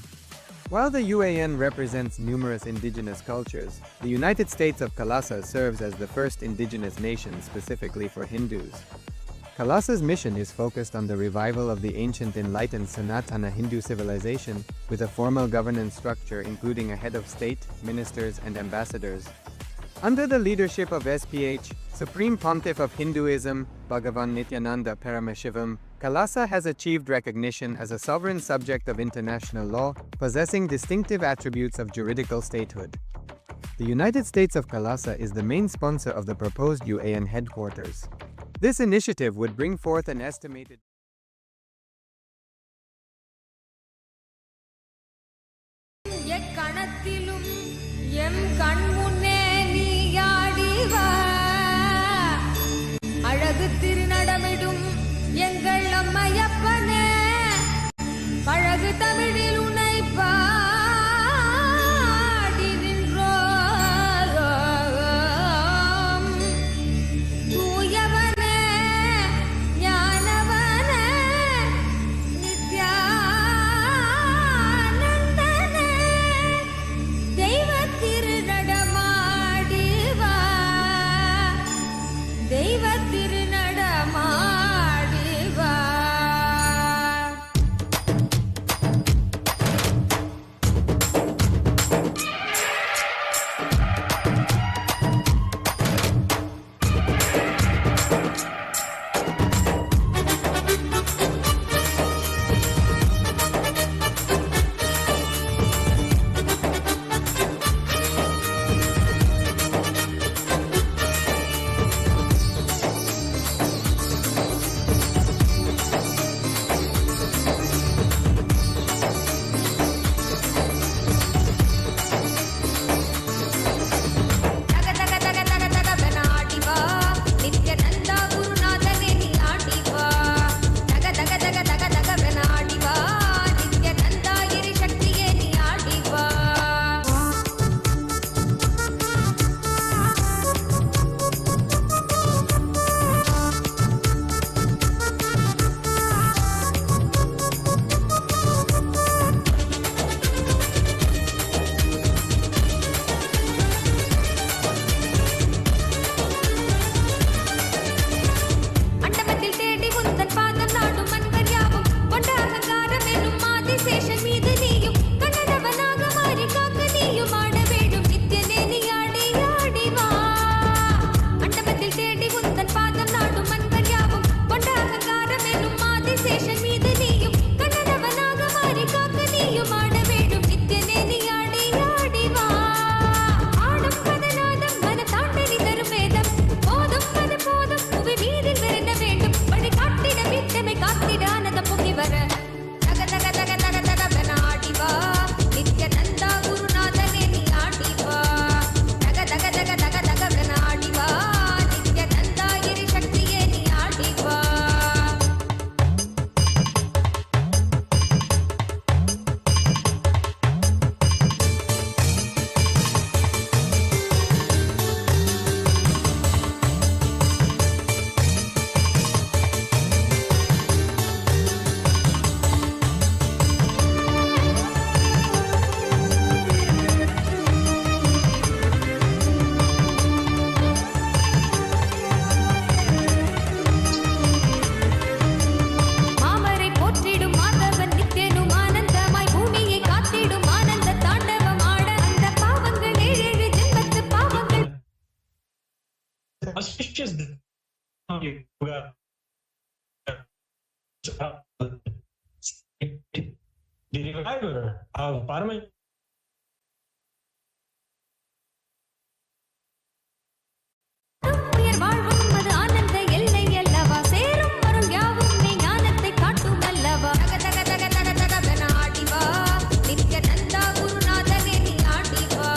While the UAN represents numerous indigenous cultures, the United States of KAILASA serves as the first indigenous nation specifically for Hindus. KAILASA's mission is focused on the revival of the ancient enlightened Sanatana Hindu civilization with a formal governance structure including a head of state, ministers, and ambassadors. Under the leadership of SPH, Supreme Pontiff of Hinduism, Bhagavan Nithyananda Paramashivam, KAILASA has achieved recognition as a sovereign subject of international law, possessing distinctive attributes of juridical statehood. The United States of KAILASA is the main sponsor of the proposed UAN headquarters. This initiative would bring forth an estimated அழகு திருநடமிடும் எங்கள் அம்மையப்பனே பழகு தமிழில் உன்னை பாடி நின்றோம் தூயவனே ஞானவனே நித்யானந்தனே தெய்வ திருநடம் the reviver of Parama. உயிர் வாழ்வும் அது ஆனந்த எல்லை அல்லவா சேரும் வரும் யாவும் நீ ஞானத்தை காட்டும் அல்லவா தக தக தக தக தகவென ஆடிவா நித்யானந்தா குருநாதனே நீ ஆடிவா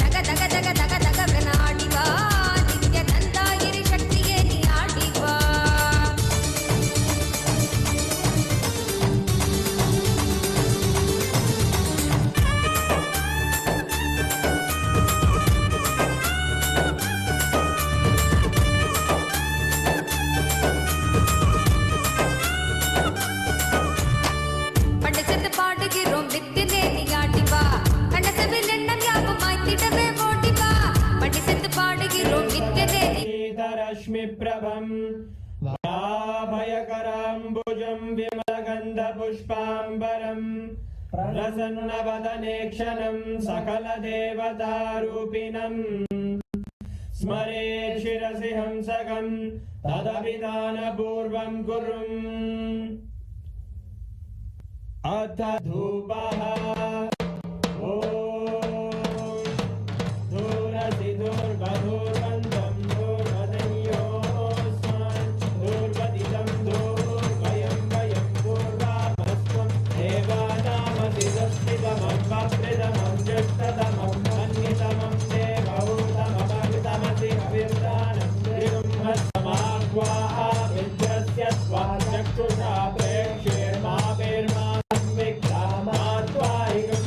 தக தக தக தக தகவென ஆடிவா நித்யானந்தா எரி சக்தியே நீ ஆடிவா பண்டு சென்று பாடுகிறோம் நித்தியனே நீ ஆடிவா கண்டசவில் எண்ணம் யாவும் மாய்த்திடவே ஓடிவா பண்டு சென்று பாடுகிறோம் நித்தியனே நீ ரஷ்மி பிரபம் भयकराम्बुजं विमलगन्धपुष्पाम्बरं प्रसन्नवदने क्षणं सकलदेवतारूपिणं स्मरेत् शिरसि हंसकं तदभिधानपूर्वं कुरुम् अथ धूपः ॐ दूरसि दूर्वधूर्वन्तं दूर्वदन्योऽस्मान् दूर्वदितं दूर्वयं वयं पूर्वामस्त्वं देवानामसि संस्थितमन्वप्रितमं ज्येष्ठतमम् अन्यतमं देवहूतमपहृतमसि हविर्दानं त्रिगुंहत्समाह्वाः विद्यस्य त्वा चक्षुषा प्रेक्ष्येर्माभिर्मा विक्रामात्वाहिकं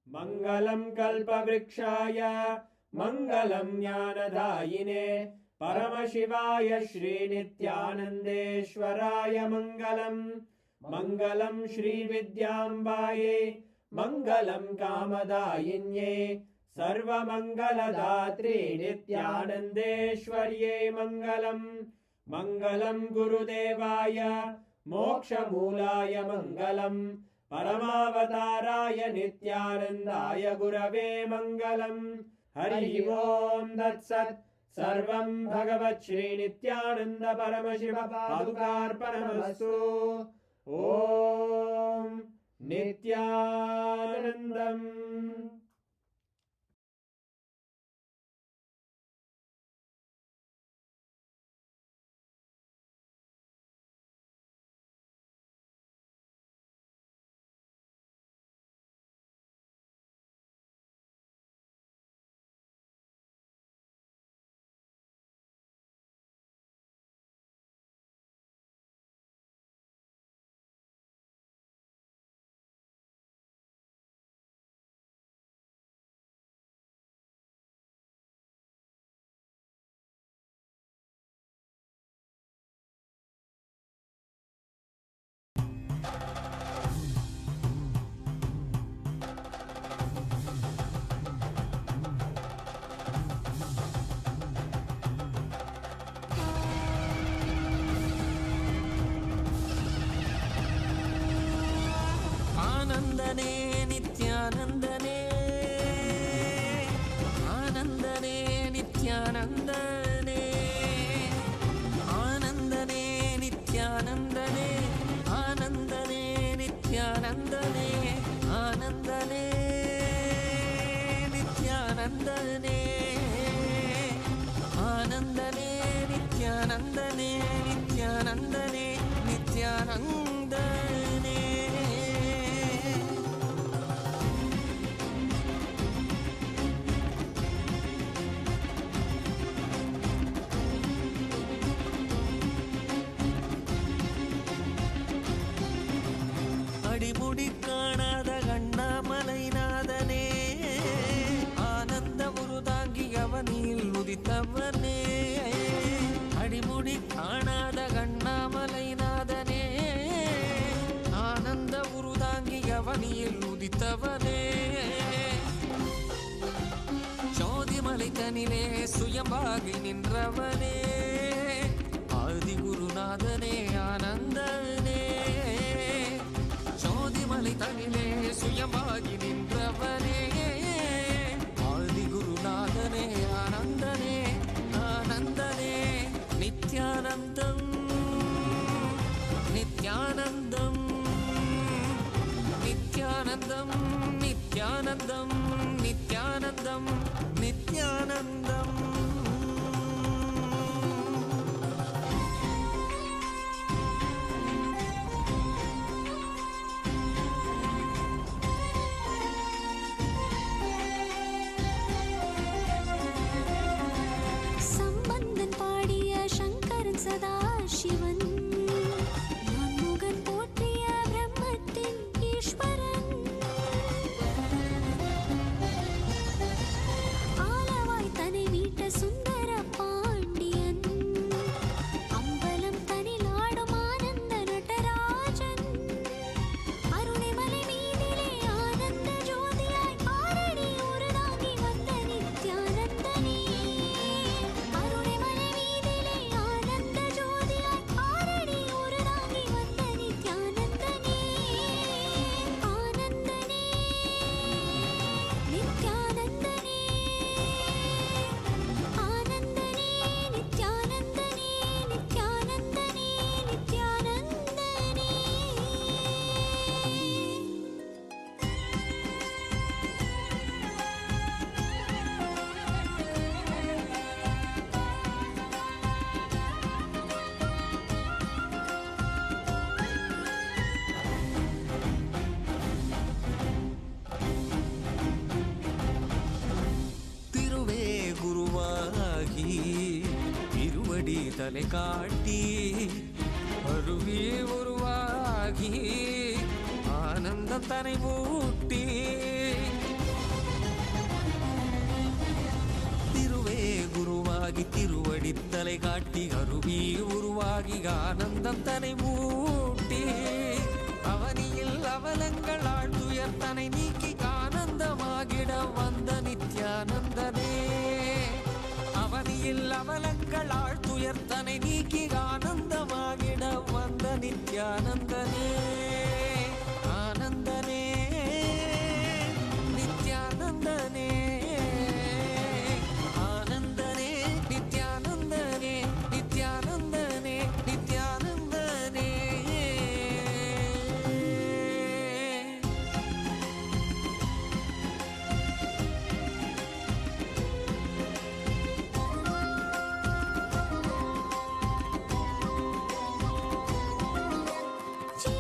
मङ्गलं कल्पवृक्षाय मङ्गलं ज्ञानदायिने परमशिवाय श्रीनित्यानन्देश्वराय मङ्गलम् मङ्गलं श्रीविद्याम्बायै मङ्गलं कामदायिन्ये सर्वमङ्गलदात्रे नित्यानन्देश्वर्यै मङ्गलम् मङ्गलं गुरुदेवाय मोक्षमूलाय मङ्गलम् परमावताराय नित्यानन्दाय गुरवे मङ्गलम् हरि ओं तत्सत् सर्वं भगवत् श्रीनित्यानन्द परमशिव पादुकार्पणमस्तु ॐ नित्यानन्दम् आनन्दने नित्यानन्दने आनन्दने नित्यानन्दने आनन्दने नित्यानन्दने आनन्दने नित्यानन्दने आनन्दने नित्यानन्दने आनन्दने नित्यानन्दने नित्यानन्दने नित्यानन्दने அடிமுடி காணாத கண்ணாமலைநாதனே ஆனந்த உருதாங்கி அவனில் உதித்தவனே அடிமுடி காணாத கண்ணாமலைநாதனே ஆனந்த உருதாங்கி அவனில் உதித்தவனே ஜோதிமலை தனிலே சுயம்பாகி நின்றவனே ஆதி குருநாதனே ஆனந்தனே ஜோதிமலை தனிலே சுயமாகி நின்றவனே ஆதி குருநாதனே ஆனந்தனே ஆனந்தனே நித்யானந்தம் நித்யானந்தம் நித்யானந்தம் நித்யானந்தம் நித்யானந்தம் நித்யானந்தம் சம்பந்தன் பாடிய சங்கரன் சதா சிவன் நான்முகன் போற்றிய பிரம்மத்தின் ஈஸ்வரன் ஆலவாய் தனை மீட்ட சுந்தர பாண்டியன் அம்பலம் தனில் ஆடும் ஆனந்த நடராஜன் அருணைமலை மீதிலே ஆனந்த ஜோதியாய் ஆரடி உருதாகி வந்த நித்யானந்தனே அருணைமலை மீதிலே ஆனந்த ஜோதியாய் ஆரடி உருதாகி வந்த நித்யானந்தனே ஆனந்தனே நித்யானந்தனே ஆனந்தனே நித்யானந்தனே நித்யானந்தனே நித்யானந்தனே திருவே குருவாகி இருவடி தலை காட்டி அருவி உருவாகி ஆனந்த தனை ஊட்டி குருவாகி திருவடி தலை காட்டி அருவி உருவாகி ஆனந்தம் தனை மூட்டி அவனியில் அவலங்கள் ஆழ்துயர் தனை நீக்கி ஆனந்தமாகிட வந்த நித்யானந்தனே அவனியில் அவலங்கள் ஆழ்துயர் தனை நீக்கி ஆனந்தமாகிட வந்த நித்யானந்தனே ஆனந்தனே நித்யானந்தனே ஆனந்தனே நித்யானந்தனே நித்யானந்தனே நித்யானந்தனே ஜீ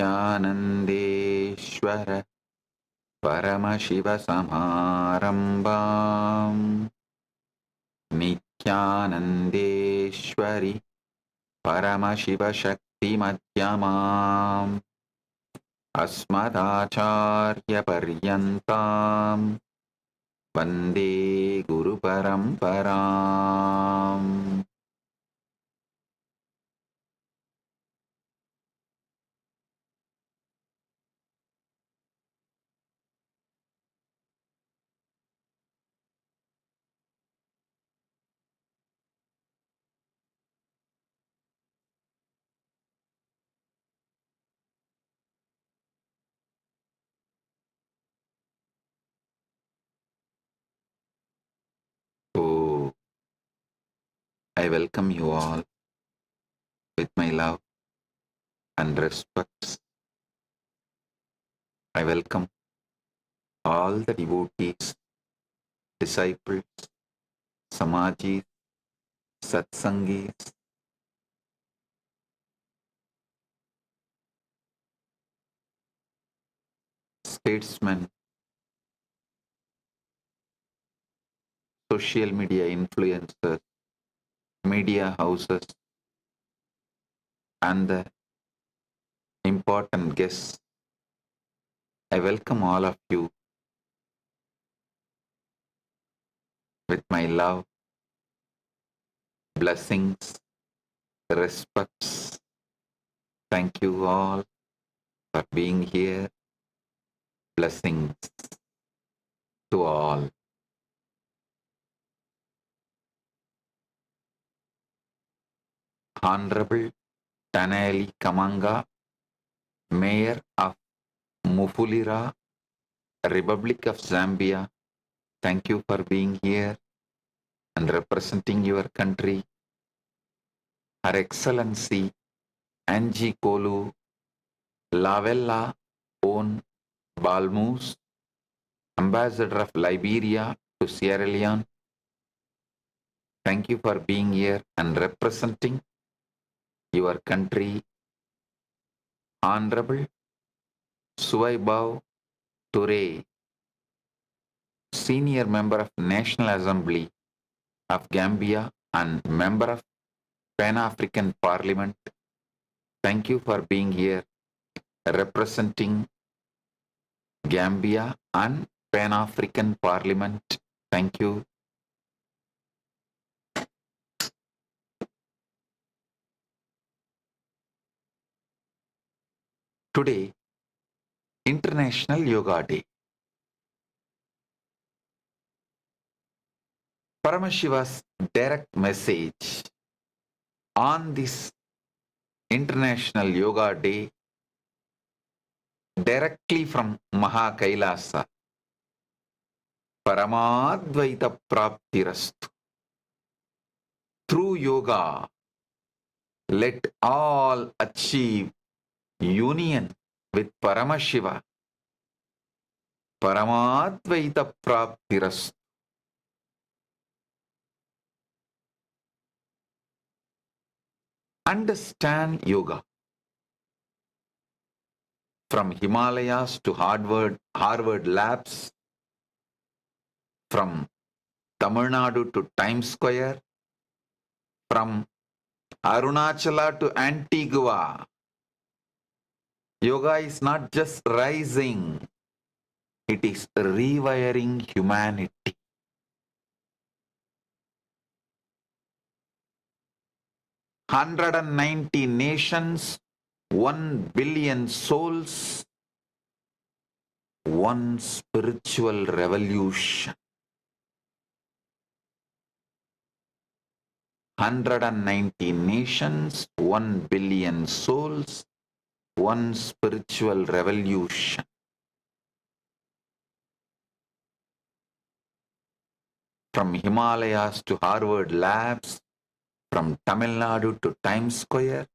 नित्यानन्देश्वर परमशिवसमारम्भाम् नित्यानन्देश्वरि परमशिवशक्तिमध्यमाम् अस्मदाचार्यपर्यन्ताम् वन्दे गुरुपरम्पराम् Oh, I welcome you all with my love and respect. I welcome all the devotees, disciples, Samajis, Satsangis, statesmen, social media influencers, media houses, and the important guests. I welcome all of you with my love, blessings, respects. Thank you all for being here. Blessings to all. Honorable Tanali Kamanga, Mayor of Mufulira, Republic of Zambia, thank you for being here and representing your country. Her Excellency Angie Kolu Lavella Own Balmus, Ambassador of Liberia to Sierra Leone, thank you for being here and representing your country. Honorable Suwaibao Toure, Senior Member of National Assembly of Gambia and Member of Pan-African Parliament, thank you for being here representing Gambia and Pan-African Parliament. Thank you. Today, International Yoga Day. Paramashiva's direct message on this International Yoga Day directly from KAILASA. Paramadvaita Praptirastu. Through yoga, let all achieve union with Paramashiva. Paramadvaita Praptirastu. Understand yoga. From Himalayas to Harvard labs, from Tamil Nadu to Times Square, from Arunachala to Antigua. Yoga is not just rising, it is rewiring humanity. 190 nations, 1 billion souls, one spiritual revolution. 190 nations, 1 billion souls, one spiritual revolution. From Himalayas to Harvard labs, from Tamil Nadu to Times Square,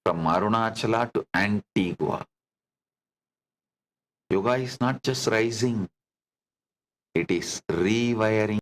from Arunachala to Antigua. Yoga is not just rising, it is rewiring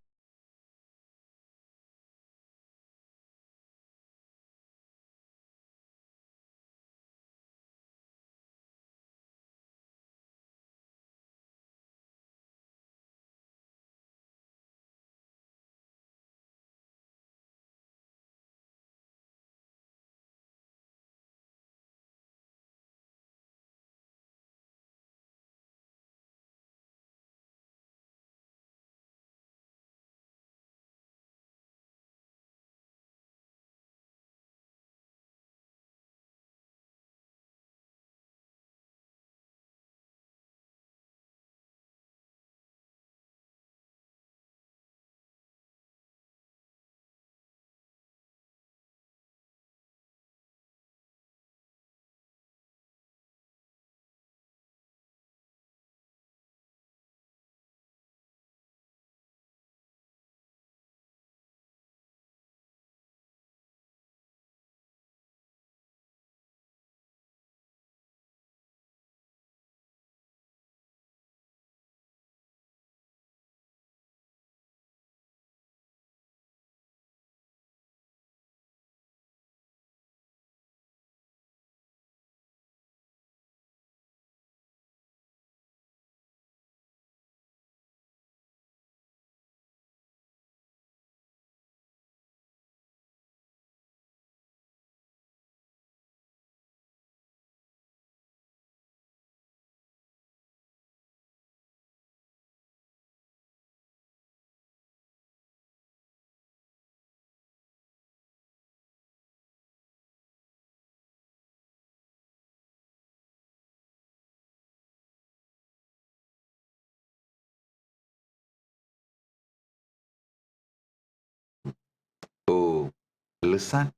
listen.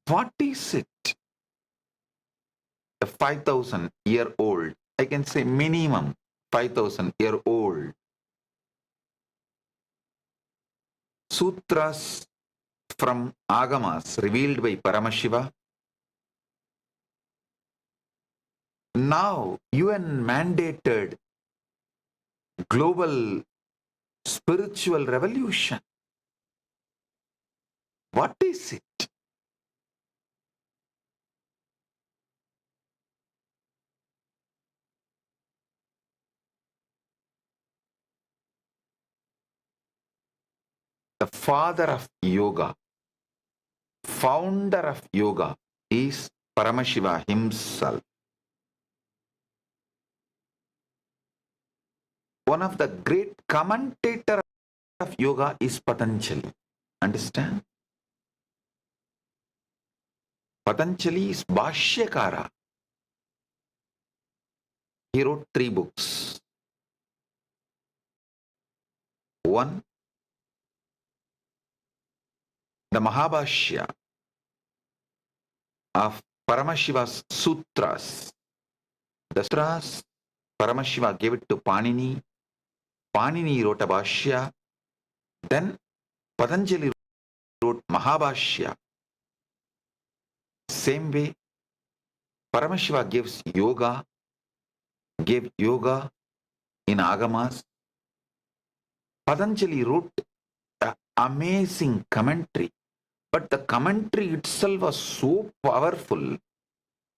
What is it? A 5,000-year-old, I can say minimum 5,000-year-old sutras from Agamas revealed by Paramashiva. Now UN mandated global spiritual revolution. What is it? The father of yoga, founder of yoga is Paramashiva himself. One of the great commentators of yoga is Patanjali. Understand? Patanjali is Bhashyakara. He wrote 3 books. One, the Mahabhashya of Paramashiva's sutras. The sutras, Paramashiva gave it to Panini. Panini wrote a Bhashya. Then Patanjali wrote Mahabhashya. Same way, Paramashiva gave yoga in Agamas. Patanjali wrote an amazing commentary, but the commentary itself was so powerful,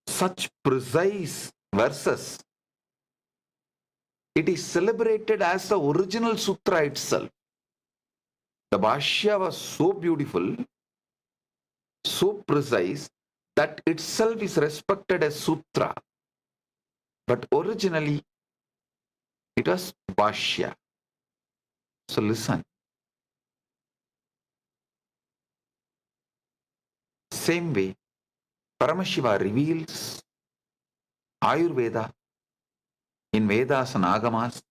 such precise verses. It is celebrated as the original sutra itself. The Bhashya was so beautiful, so precise, that itself is respected as sutra. But originally, it was Bhashya. So listen. Same way, Paramashiva reveals Ayurveda in Vedas and Agamas.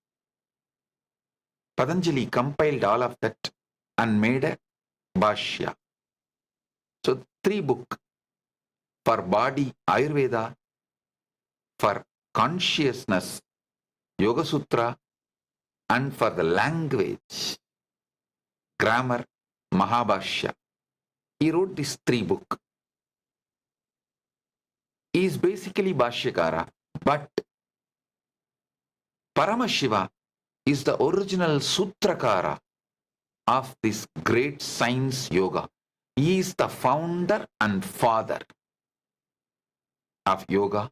Patanjali compiled all of that and made a Bhashya. So 3 books for body, Ayurveda, for consciousness, Yoga Sutra, and for the language, grammar, Mahabhashya. He wrote these 3 books. He is basically Bhashyakara, but Paramashiva is the original Sutrakara of this great science yoga. He is the founder and father of yoga.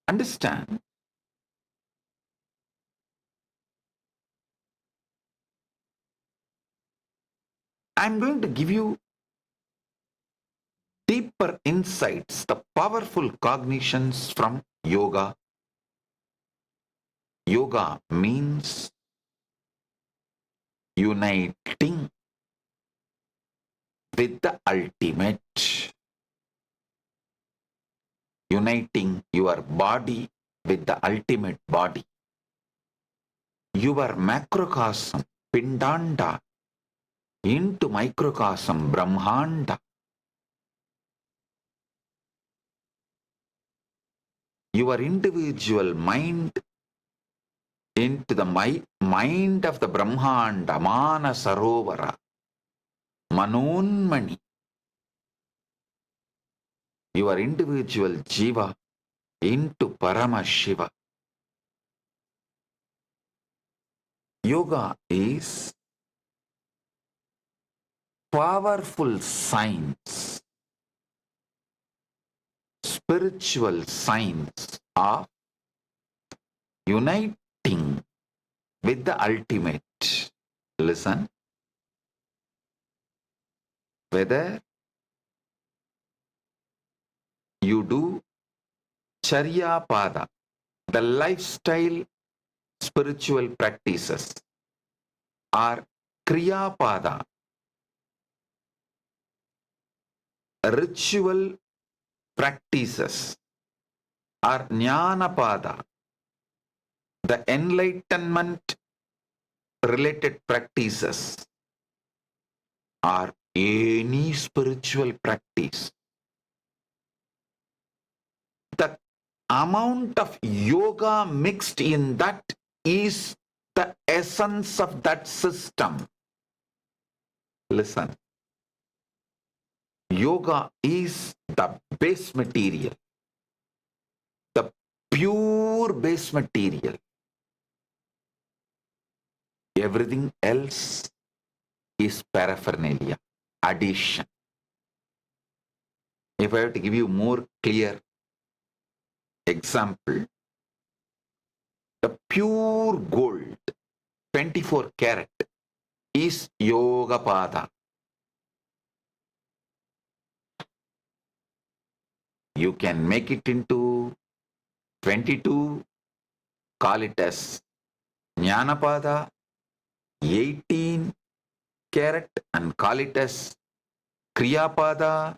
Understand? I'm going to give you deeper insights, the powerful cognitions from yoga. Yoga means uniting with the ultimate. Uniting your body with the ultimate body. Your macrocosm, Pindanda, into microcosm, Brahmanda. Your individual mind into the mind of the Brahmanda, Mana Sarovara, Manonmani. Your individual Jiva into Paramashiva. Yoga is powerful science, spiritual science of uniting with the ultimate. Listen. Whether you do Charya Pada, the lifestyle spiritual practices, or Kriya Pada, ritual practices, or Jnana Pada, the enlightenment related practices or any spiritual practice, the amount of yoga mixed in that is the essence of that system. Listen, yoga is the base material, the pure base material. Everything else is paraphernalia, addition. If I have to give you more clear example, the pure gold, 24 karat, is yoga pada. You can make it into 22, call it as Jnanapada, 18 karat and call it as Kriyapada,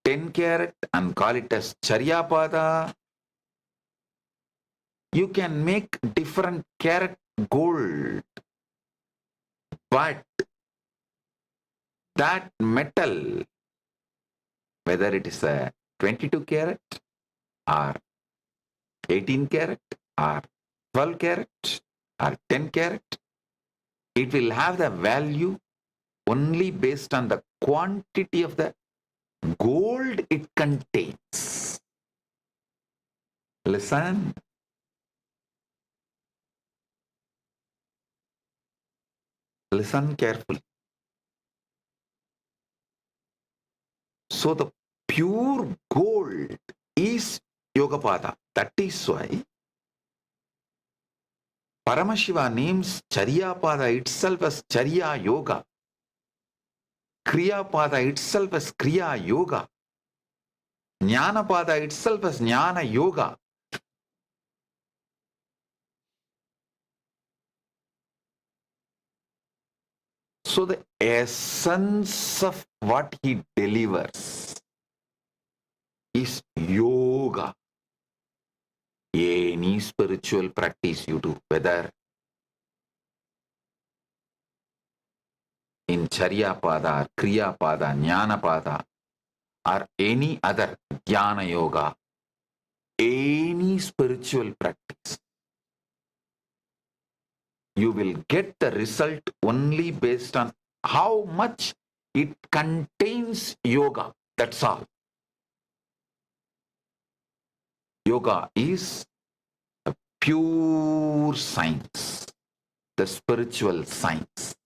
10 karat and call it as Charyapada. You can make different karat gold, but that metal, whether it is a 22 karat or 18 karat or 12 karat or 10 karat, it will have the value only based on the quantity of the gold it contains. Listen. Listen carefully. So the pure gold is Yogapada. That is why Paramashiva names Charyapada itself as Charya Yoga, Kriyapada itself as Kriya Yoga, Jnanapada itself as Jnana Yoga. So the essence of what he delivers is yoga. Any spiritual practice you do, whether in Charyapada, Kriyapada, Jnanapada, or any other Jnana Yoga, any spiritual practice, you will get the result only based on how much it contains yoga. That's all. Yoga is a pure science, the spiritual science.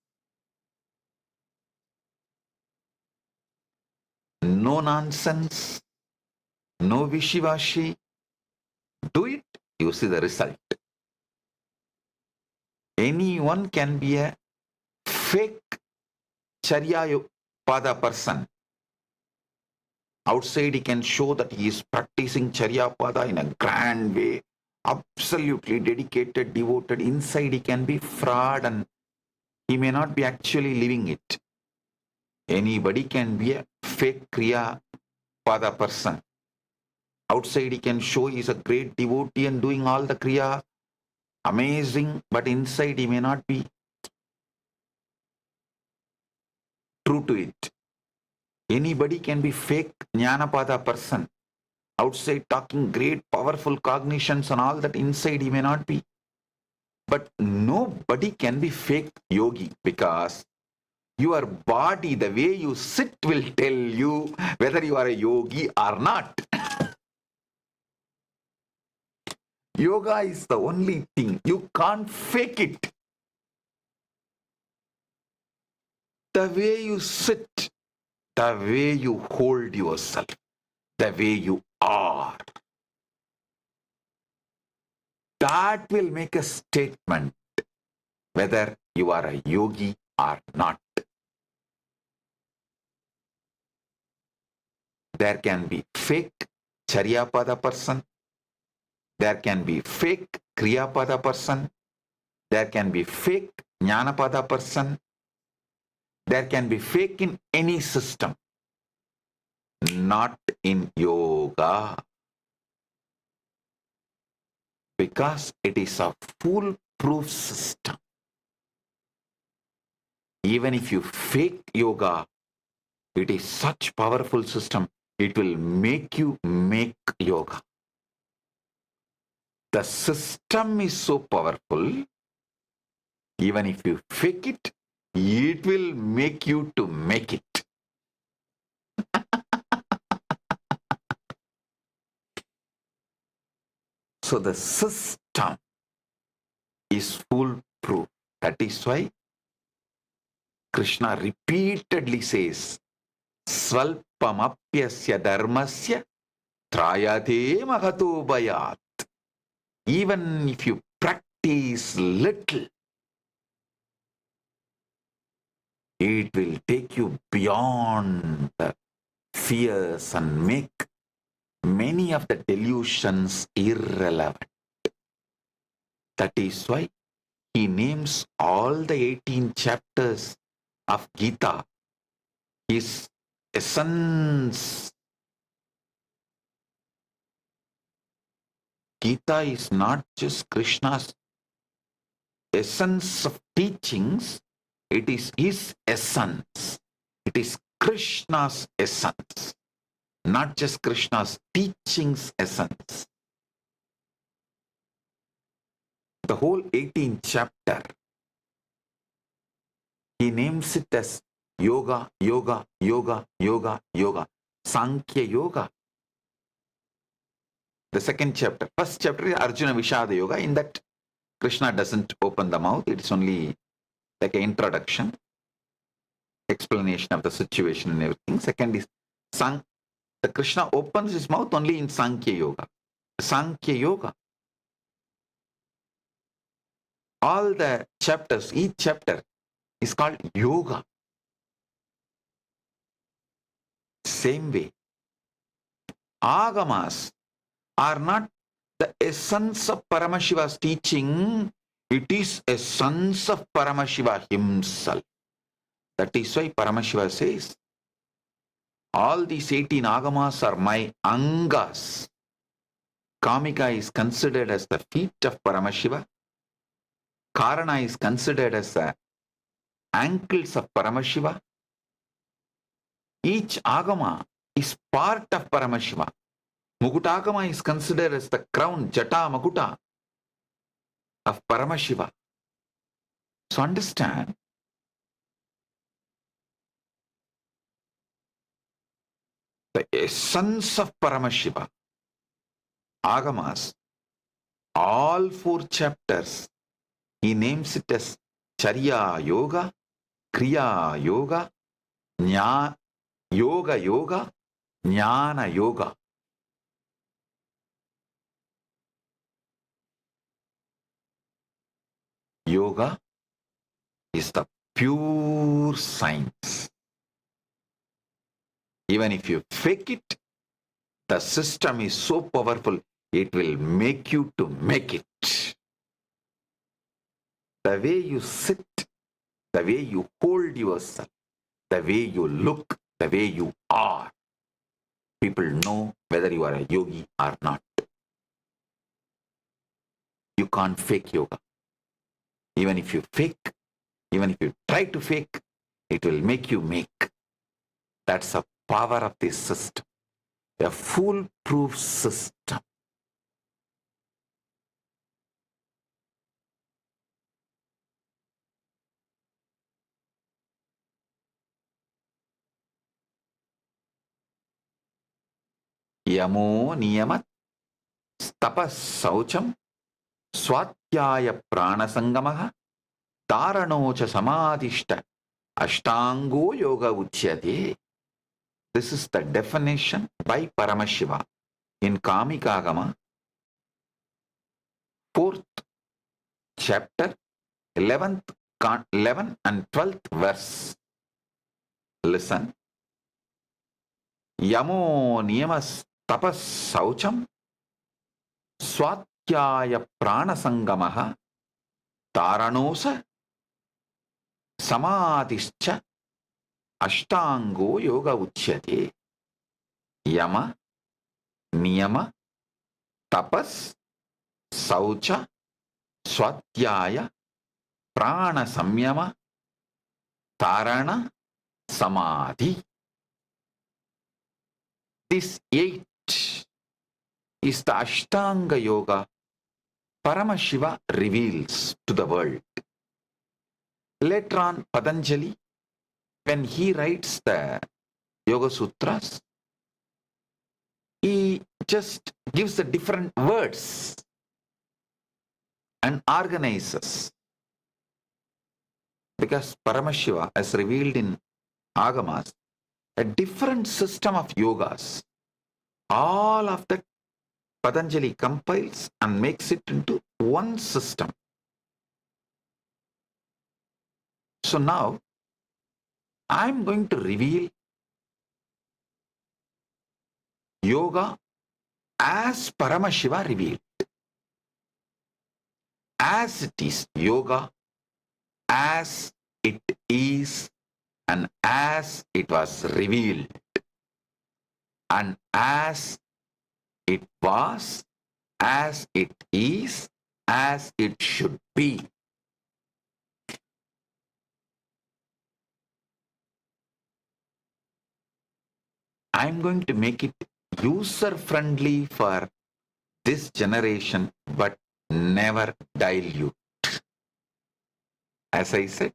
No nonsense, no wishy-washy. Do it, you see the result. Anyone can be a fake Charyapada person. Outside he can show that he is practicing Charyapada in a grand way, absolutely dedicated, devoted. Inside he can be fraud and he may not be actually living it. Anybody can be a fake Kriyapada person. Outside he can show he is a great devotee and doing all the Kriya, amazing, but inside he may not be true to it. Anybody can be fake Jnanapada person. Outside talking great, powerful cognitions and all that, inside he may not be. But nobody can be fake yogi, because your body, the way you sit, will tell you whether you are a yogi or not. Yoga is the only thing. You can't fake it. The way you sit, the way you hold yourself, the way you are, that will make a statement whether you are a yogi or not. There can be fake Charyapada person, there can be fake Kriyapada person, there can be fake Jnanapada person, there can be fake in any system, not in yoga, because it is a foolproof system. Even if you fake yoga, it is such powerful system. It will make you make yoga. The system is so powerful. Even if you fake it, it will make you to make it. So the system is foolproof. That is why Krishna repeatedly says, Svalpamapyasya dharmasya trayate mahato bhayat. Even if you practice little, it will take you beyond the fears and make many of the delusions irrelevant. That is why he names all the 18 chapters of Gita his essence. Gita is not just Krishna's essence of teachings, it is his essence. It is Krishna's essence, not just Krishna's teachings essence. The whole 18th chapter, he names it as yoga, yoga, yoga, yoga, yoga, Sankhya yoga. The second chapter, first chapter is Arjuna Vishada yoga. In that, Krishna doesn't open the mouth. It's only like an introduction, explanation of the situation and everything. Second is the Krishna opens his mouth only in Sankhya yoga. Sankhya yoga. All the chapters, each chapter is called yoga. Same way, Agamas are not the essence of Paramashiva's teaching. It is essence of Paramashiva himself. That is why Paramashiva says, all these 18 Agamas are my Angas. Kamika is considered as the feet of Paramashiva. Karana is considered as the ankles of Paramashiva. Each Agama is part of Paramashiva. Mukutagama is considered as the crown, Jata Makuta of Paramashiva. So understand, the essence of Paramashiva, Agamas, all 4 chapters, he names it as Charya Yoga, Kriya Yoga, Yoga Yoga, Jnana Yoga. Yoga is the pure science. Even if you fake it, the system is so powerful, it will make you to make it. The way you sit, the way you hold yourself, the way you look, the way you are, people know whether you are a yogi or not. You can't fake yoga. Even if you fake, even if you try to fake, it will make you make. That's the power of this system. A foolproof system. Yamo niyamat tapas saucham swatyaya prana sangamaha taranocha samadhishta ashtango yoga uchyate. This is the definition by Paramashiva in Kamikagama, 4th chapter, 11 and 12th verse. Listen. Yamo niyamas tapas saucham swatyaya prana sangamaha taranosa samadhischa ashtango yoga uchyate. Yama, niyama, tapas, saucha, swatyaya, prana samyama, Dharana, Samadhi. This 8 is the Ashtanga Yoga Paramashiva reveals to the world. Later on, Patanjali, when he writes the Yoga Sutras, he just gives the different words and organizes. Because Paramashiva has revealed in Agamas a different system of yogas. All of that Patanjali compiles and makes it into one system. So now, I'm going to reveal yoga as Paramashiva revealed. As it is yoga, as it is, and as it was revealed, and as it was, as it is, as it should be. I'm going to make it user-friendly for this generation, but never dilute. As I said,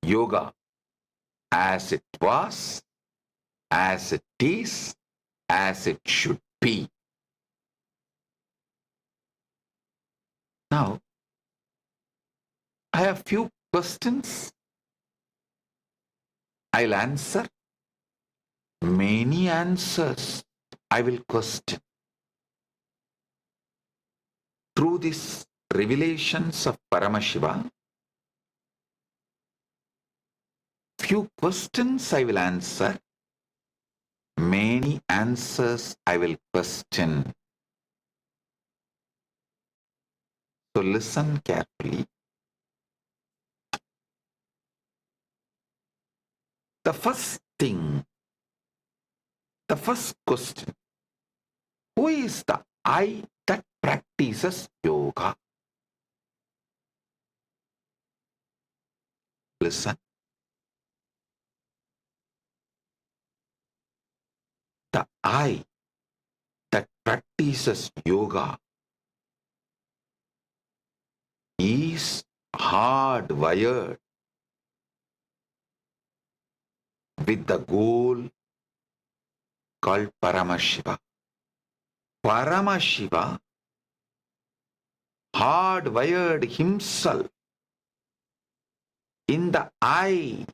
yoga as it was, as it is, as it should be. Now, I have few questions. I'll answer. Many answers I will question. Through these revelations of Paramashiva, few questions I will answer. Many answers I will question. So listen carefully. The first thing, the first question, who is the I that practices yoga? Listen. The I that practices yoga is hardwired with the goal called Paramashiva. Paramashiva hardwired himself in the I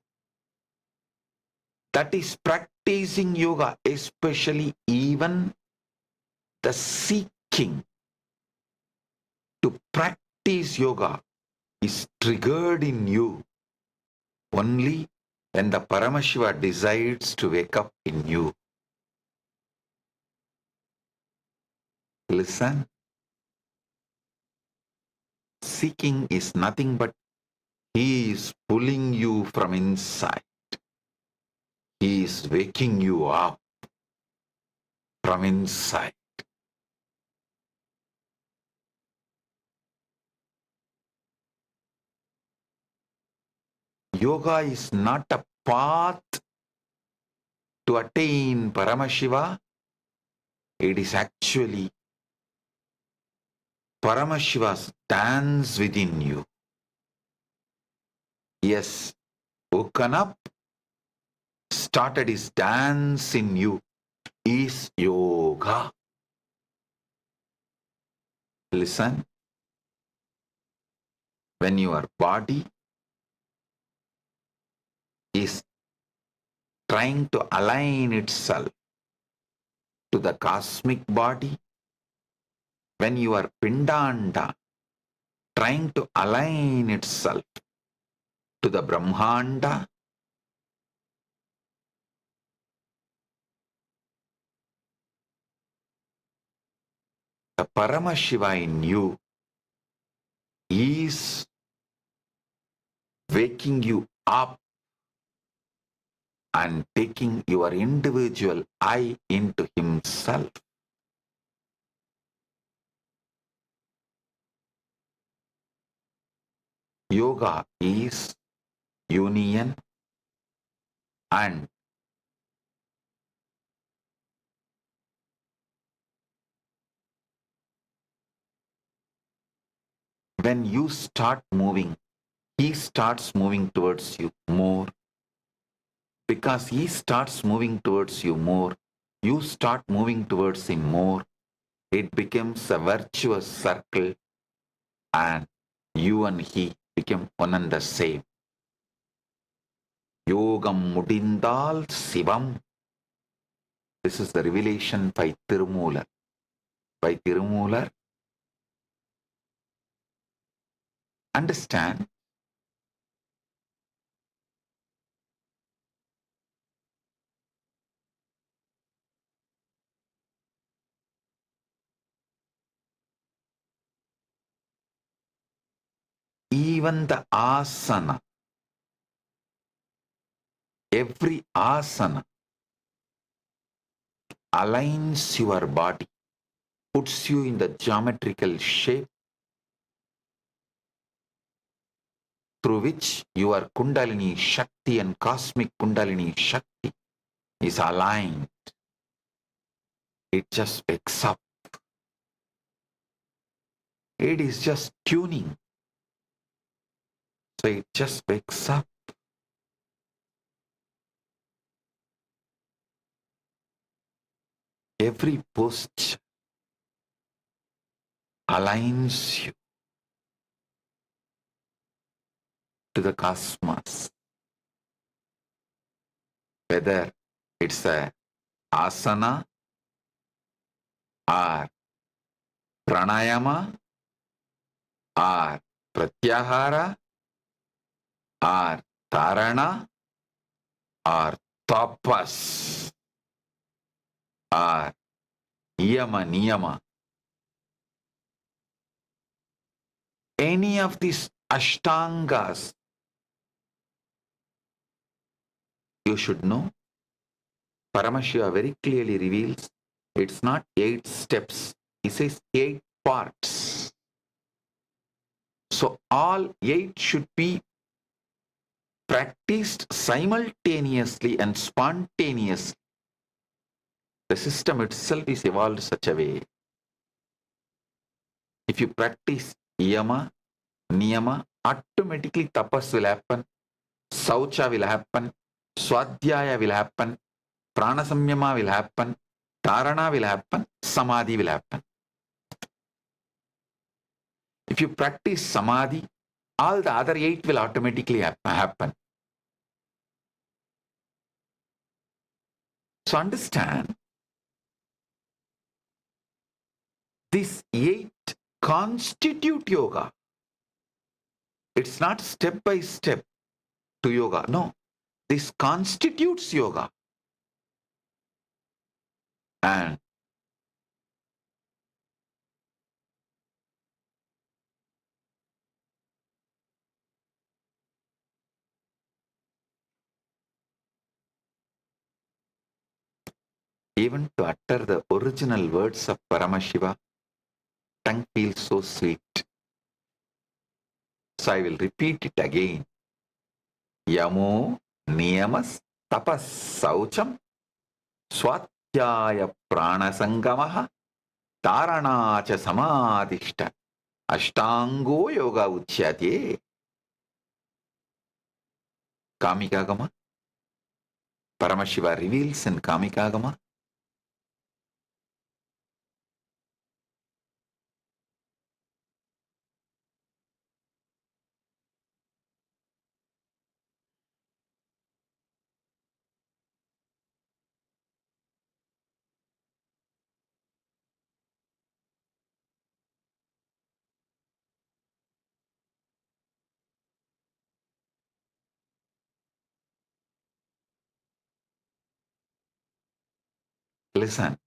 that is practicing yoga, especially even the seeking to practice yoga is triggered in you only when the Paramashiva decides to wake up in you. Listen. Seeking is nothing but he is pulling you from inside. He is waking you up from inside. Yoga is not a path to attain Paramashiva. It is actually Paramashiva's dance within you. Yes, woken up, started his dance in you is yoga. Listen. When your body is trying to align itself to the cosmic body, when your Pindanda trying to align itself to the Brahmanda, the Paramashiva in you is waking you up and taking your individual I into himself. Yoga is union, and when you start moving, he starts moving towards you more. Because he starts moving towards you more, you start moving towards him more. It becomes a virtuous circle, and you and he become one and the same. Yogam mudindal sivam. This is the revelation by Tirumular. By Tirumular, understand, even the asana, every asana aligns your body, puts you in the geometrical shape through which your Kundalini Shakti and cosmic Kundalini Shakti is aligned. It just wakes up. It is just tuning. So it just wakes up. Every posture aligns you to the cosmos. Whether it's a asana or pranayama or pratyahara or dharana or tapas or yama niyama. Any of these ashtangas, you should know. Paramashiva very clearly reveals it's not 8 steps. He says 8 parts. So all 8 should be practiced simultaneously and spontaneously. The system itself is evolved such a way. If you practice yama, niyama, automatically tapas will happen, saucha will happen, swadhyaya will happen, pranasamyama will happen, dharana will happen, samadhi will happen. If you practice samadhi, all the other 8 will automatically happen. So understand, these 8 constitute yoga. It's not step by step to yoga. No, this constitutes yoga. And even to utter the original words of Paramashiva, tongue feels so sweet. So I will repeat it again. Yamo niyamas tapas saucham swatyaya pranasangamaha dharana cha samadhishta ashtango yoga uchyate. Kamikagama. Paramashiva reveals in Kamikagama. Listen.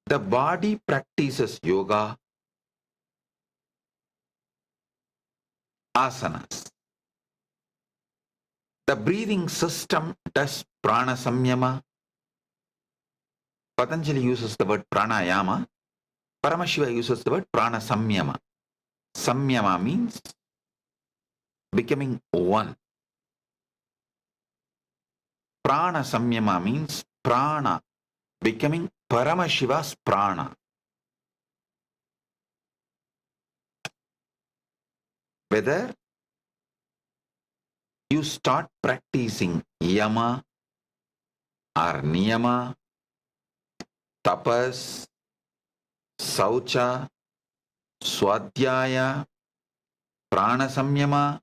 The body practices yoga, asanas. The breathing system does prana samyama. Patanjali uses the word pranayama. Paramashiva uses the word prana samyama. Samyama means becoming one. Prana samyama means prana becoming Paramashiva's prana. Whether you start practicing yama or niyama, tapas, saucha, swadhyaya, prana samyama,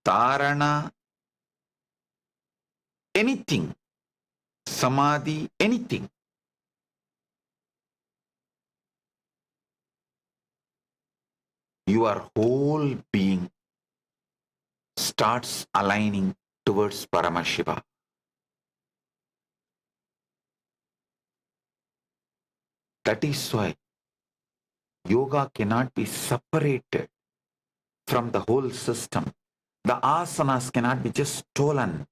tarana, anything, samadhi, anything. Your whole being starts aligning towards Paramashiva. That is why yoga cannot be separated from the whole system. The asanas cannot be just stolen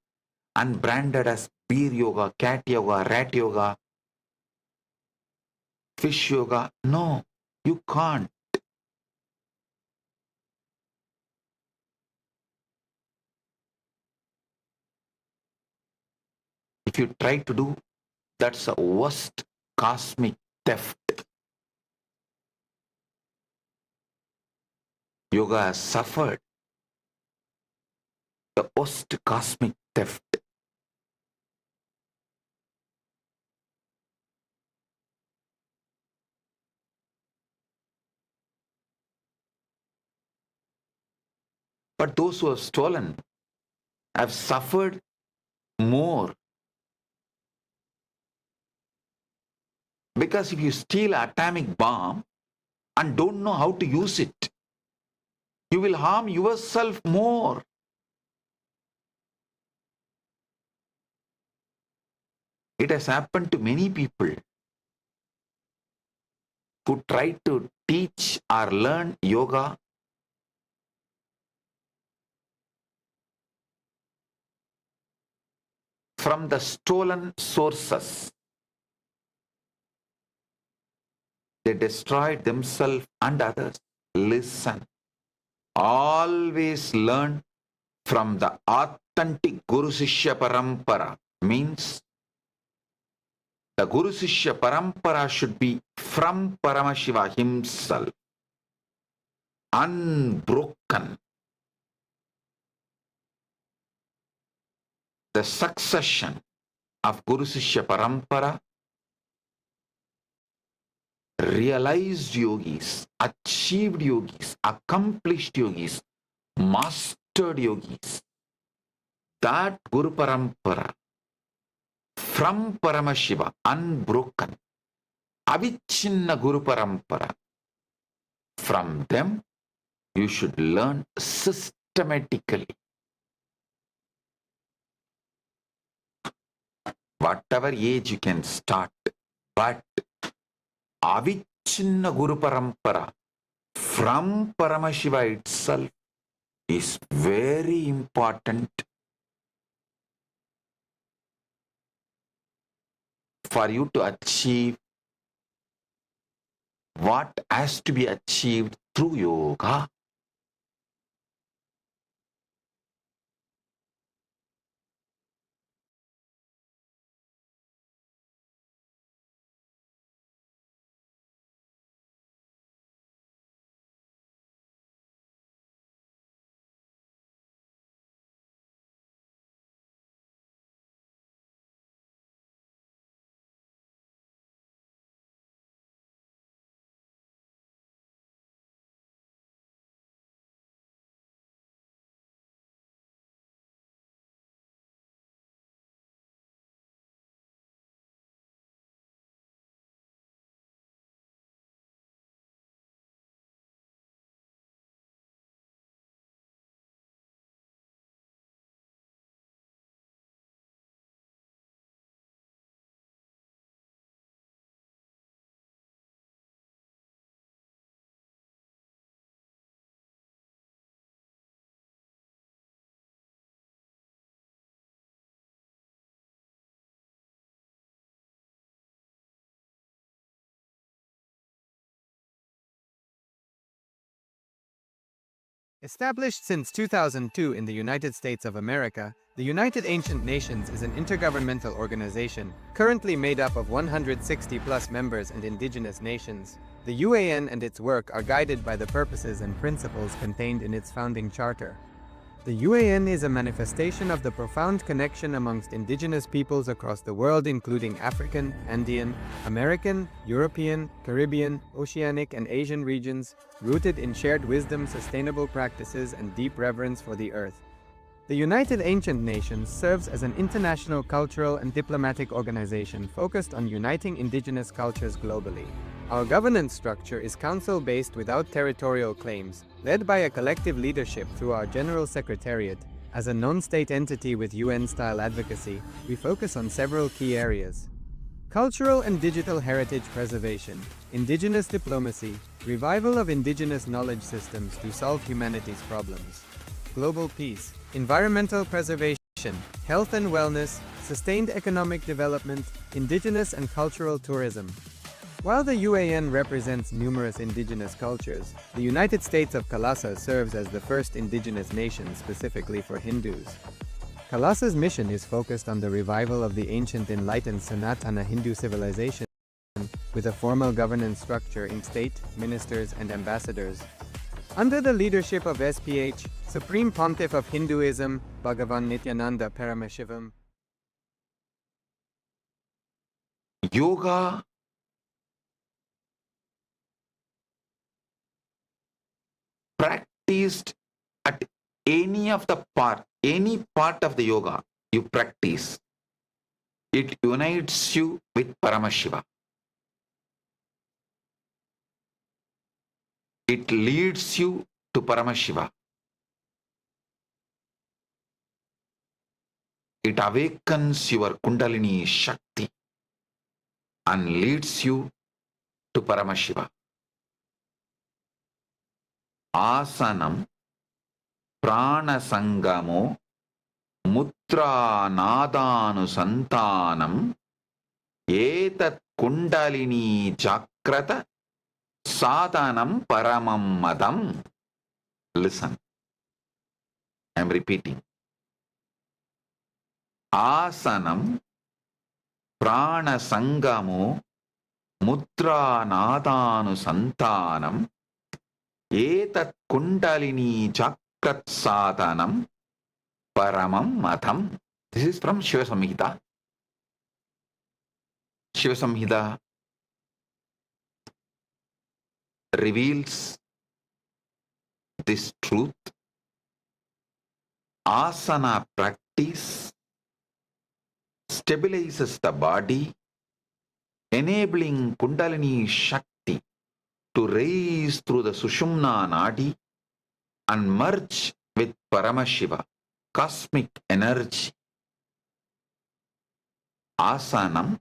and branded as beer yoga, cat yoga, rat yoga, fish yoga. No, you can't. If you try to do, that's the worst cosmic theft. Yoga has suffered the worst cosmic theft. But those who have stolen have suffered more. Because if you steal an atomic bomb and don't know how to use it, you will harm yourself more. It has happened to many people who try to teach or learn yoga from the stolen sources. They destroyed themselves and others. Listen. Always learn from the authentic Guru Sishya Parampara. Means the Guru Sishya Parampara should be from Paramashiva himself. Unbroken. The succession of Guru Sishya Parampara, realized yogis, achieved yogis, accomplished yogis, mastered yogis, that Guru Parampara from Paramashiva, unbroken, avichinna Guru Parampara, from them you should learn systematically. Whatever age you can start, but avichinna Guru Parampara from Paramashiva itself is very important for you to achieve what has to be achieved through yoga. Established since 2002 in the United States of America, the United Ancient Nations is an intergovernmental organization currently made up of 160+ members and indigenous nations. The UAN and its work are guided by the purposes and principles contained in its founding charter. The UAN is a manifestation of the profound connection amongst indigenous peoples across the world, including African, Andean, American, European, Caribbean, Oceanic, and Asian regions, rooted in shared wisdom, sustainable practices, and deep reverence for the earth. The United Ancient Nations serves as an international cultural and diplomatic organization focused on uniting indigenous cultures globally. Our governance structure is council-based without territorial claims, led by a collective leadership through our General Secretariat. As a non-state entity with UN-style advocacy, we focus on several key areas: cultural and digital heritage preservation, indigenous diplomacy, revival of indigenous knowledge systems to solve humanity's problems, global peace, environmental preservation, health and wellness, sustained economic development, indigenous and cultural tourism. While the UAN represents numerous indigenous cultures, the United States of KAILASA serves as the first indigenous nation specifically for Hindus. KAILASA's mission is focused on the revival of the ancient enlightened Sanatana Hindu civilization, with a formal governance structure in state, ministers, and ambassadors. Under the leadership of SPH, Supreme Pontiff of Hinduism, Bhagavan Nithyananda Paramashivam. Yoga practiced at any part of the yoga you practice, it unites you with Paramashiva. It leads you to Paramashiva. It awakens your Kundalini Shakti and leads you to Paramashiva. Asanam Prana Sangamo Mutra Nadanu Santanam Etat Kundalini Chakrata Sadhanam Paramam Madam. Listen, I am repeating. Asanam Prana Sangamo Mutra Nadanu Santanam Etat Kundalini Chakrat Sadhanam Paramam Madam. This is from Shiva Samhita. Shiva Samhita reveals this truth. Asana practice stabilizes the body, enabling Kundalini Shakti to raise through the Sushumna Nadi and merge with Paramashiva, cosmic energy. Asanam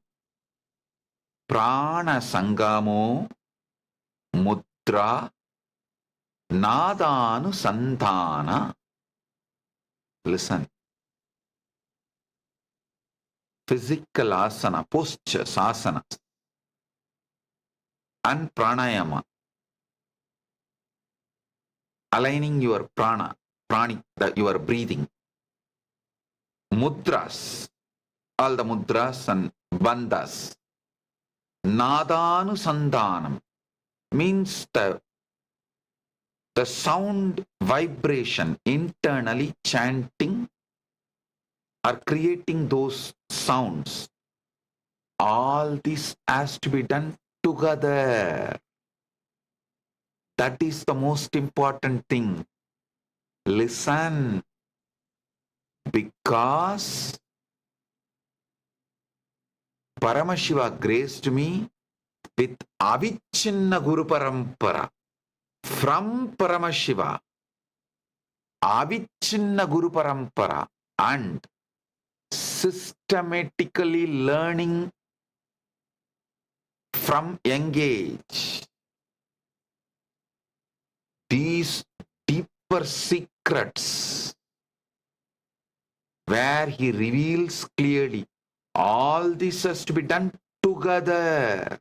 Prana Sangamo Mudra Nadanu Santana. Listen. Physical asana, postures, asanas, and pranayama. Aligning your prana, pranic, your breathing. Mudras, all the mudras and bandhas. Nadanu Sandhanam means the sound vibration internally chanting or creating those sounds. All this has to be done together. That is the most important thing. Listen, because Paramashiva graced me with Avichinna Guru Parampara. From Paramashiva, Avichinna Guru Parampara, and systematically learning from young age these deeper secrets where he reveals clearly all this has to be done together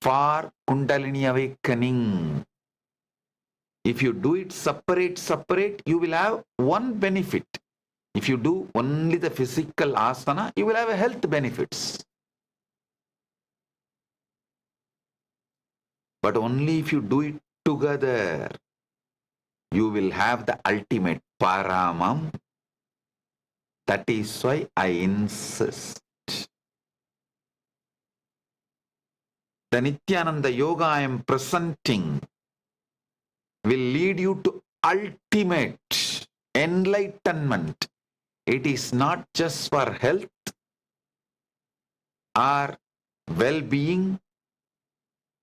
for Kundalini awakening. If you do it separate, you will have one benefit. If you do only the physical asana, you will have a health benefits. But only if you do it together, you will have the ultimate paramam. That is why I insist. The Nithyananda yoga I am presenting will lead you to ultimate enlightenment. It is not just for health or well-being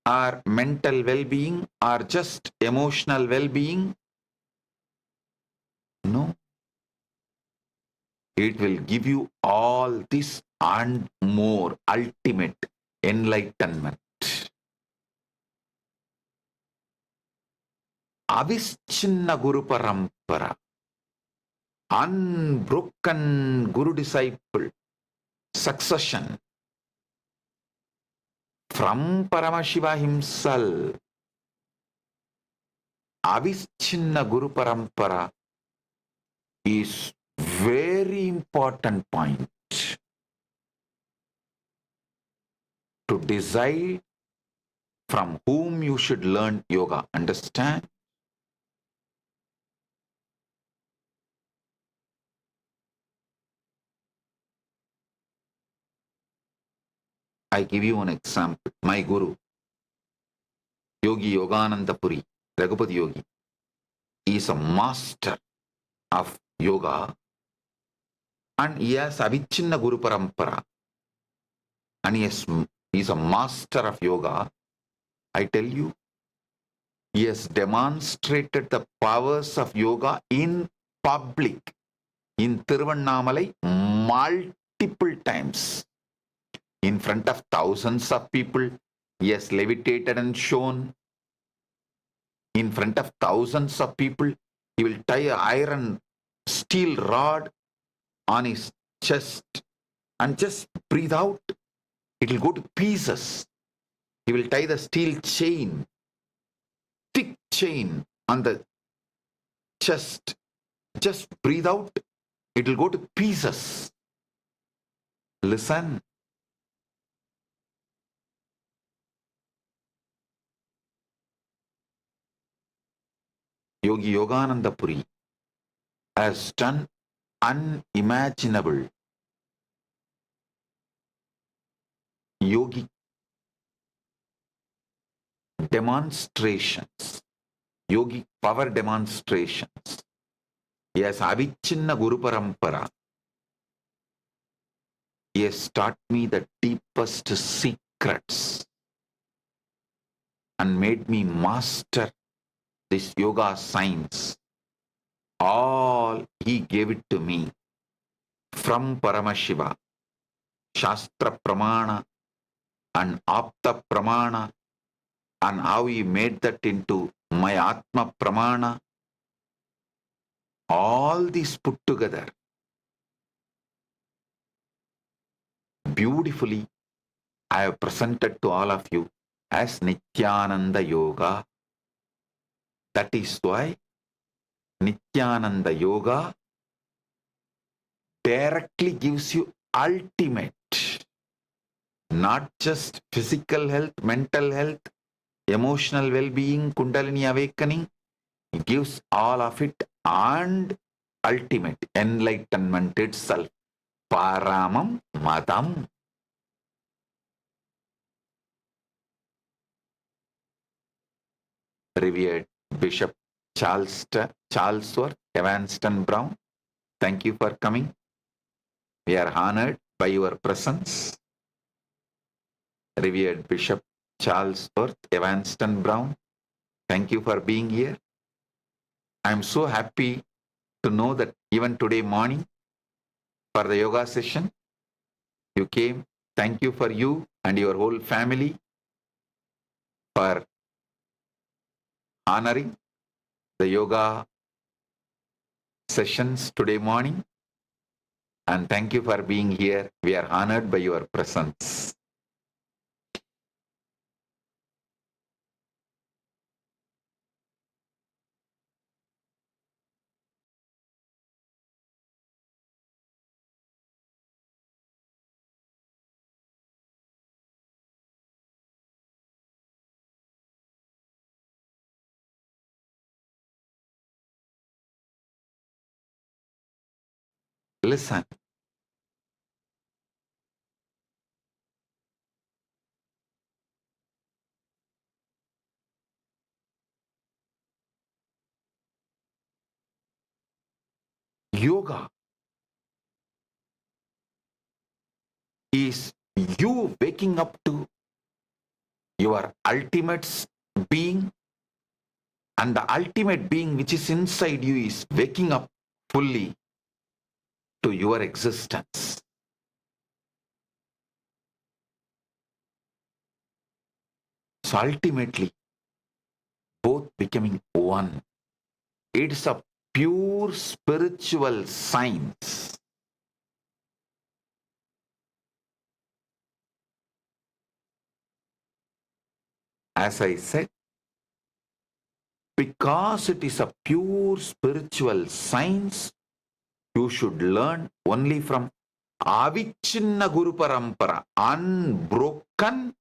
or mental well-being or just emotional well-being. No. It will give you all this and more ultimate enlightenment. Avischinna Guru Parampara, unbroken Guru disciple succession from Paramashiva himself. Avischinna Guru Parampara is very important point to decide from whom you should learn yoga. Understand? I give you an example. My guru, Yogi Yogananda Puri, Raghupati Yogi, is a master of yoga and he has Avichinna Guru Parampara and he is a master of yoga. I tell you, he has demonstrated the powers of yoga in public, in Tiruvannamalai, multiple times. In front of thousands of people, he has levitated and shown. In front of thousands of people, he will tie an iron steel rod on his chest and just breathe out. It will go to pieces. He will tie the steel chain, thick chain on the chest. Just breathe out. It will go to pieces. Listen. Yogi Yogananda Puri has done unimaginable yogic demonstrations, yogic power demonstrations. He has Avichinna Guru Parampara. He has taught me the deepest secrets and made me master this yoga science. All he gave it to me from Paramashiva, Shastra Pramana and Apta Pramana, and how he made that into my Atma Pramana. All these put together beautifully I have presented to all of you as Nithyananda Yoga. That is why Nithyananda Yoga directly gives you ultimate, not just physical health, mental health, emotional well-being, Kundalini awakening. It gives all of it and ultimate enlightenment itself. Paramam Madam. Revered Bishop Charlesworth Evanston Brown, thank you for coming. We are honored by your presence. Revered Bishop Charlesworth Evanston Brown, thank you for being here. I am so happy to know that even today morning for the yoga session, you came. Thank you for you and your whole family for honoring the yoga sessions today morning. And thank you for being here. We are honored by your presence. Listen. Yoga is you waking up to your ultimate being, and the ultimate being which is inside you is waking up fully to your existence. So ultimately, both becoming one. It's a pure spiritual science. As I said, because it is a pure spiritual science, you should learn only from Avichinna Guru Parampara, unbroken,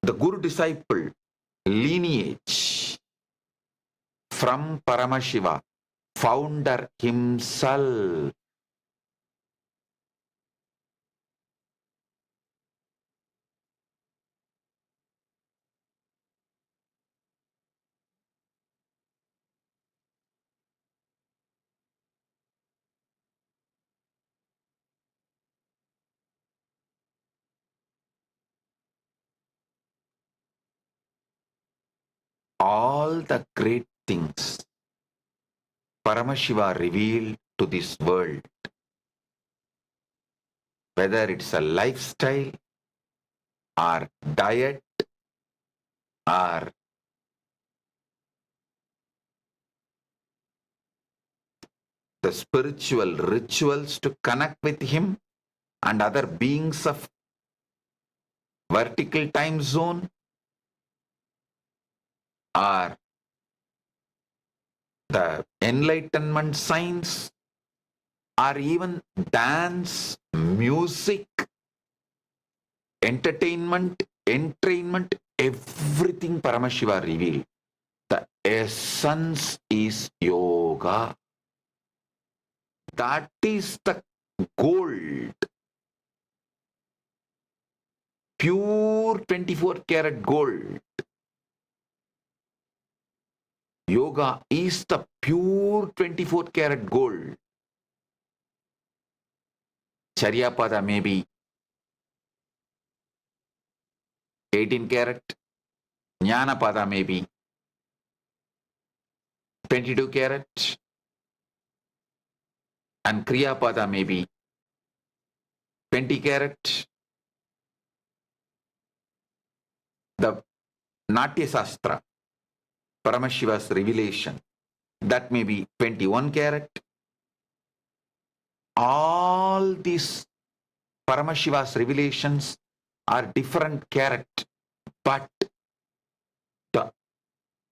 the Guru disciple lineage from Paramashiva, founder himself. All the great things Paramashiva revealed to this world, whether it's a lifestyle or diet or the spiritual rituals to connect with him and other beings of vertical time zone, or the enlightenment science, or even dance, music, entertainment, entrainment, everything Paramashiva revealed. The essence is yoga. That is the gold. Pure 24-karat gold. Yoga is the pure 24-karat gold. Charyapada may be 18 karat. Jnanapada may be 22 karat. And Kriyapada may be 20 karat. The Natya Sastra, Paramashiva's revelation, that may be 21 karat. All these Paramashiva's revelations are different karat, but the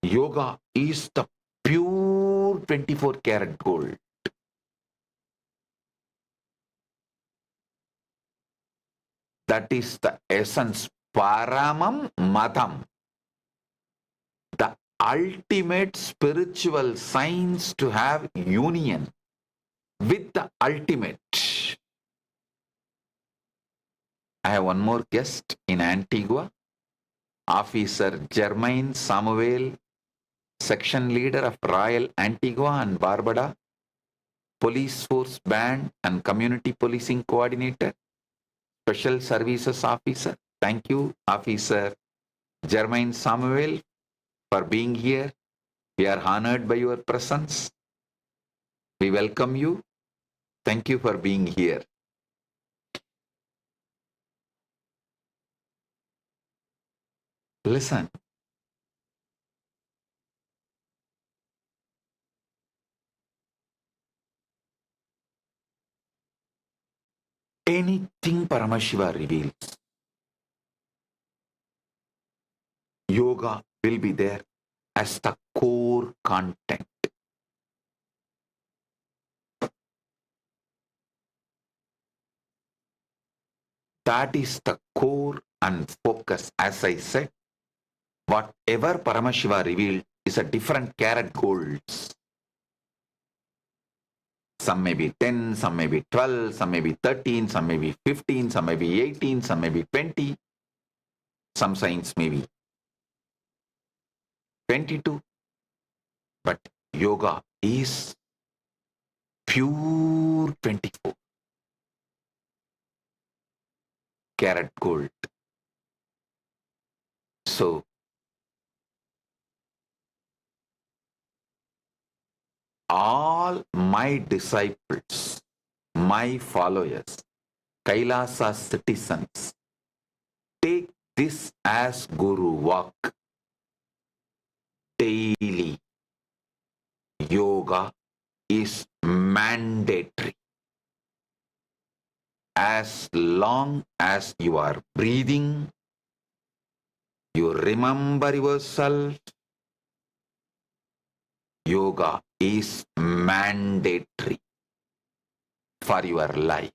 yoga is the pure 24 karat gold. That is the essence, Paramam Madam, the ultimate spiritual science to have union with the ultimate. I have one more guest in Antigua, Officer Germain Samuel, Section Leader of Royal Antigua and Barbuda, Police Force Band and Community Policing Coordinator, Special Services Officer. Thank you, Officer Germain Samuel, for being here. We are honored by your presence. We welcome you. Thank you for being here. Listen. Anything Paramashiva reveals, yoga will be there as the core content. That is the core and focus. As I said, whatever Paramashiva revealed is a different karat golds. Some may be 10, some may be 12, some may be 13, some may be 15, some may be 18, some may be 20. Some signs may be 22. But yoga is pure 24. Carat gold. So, all my disciples, my followers, Kailasa citizens, take this as Guru walk. Daily yoga is mandatory. As long as you are breathing, you remember yourself, yoga is mandatory for your life.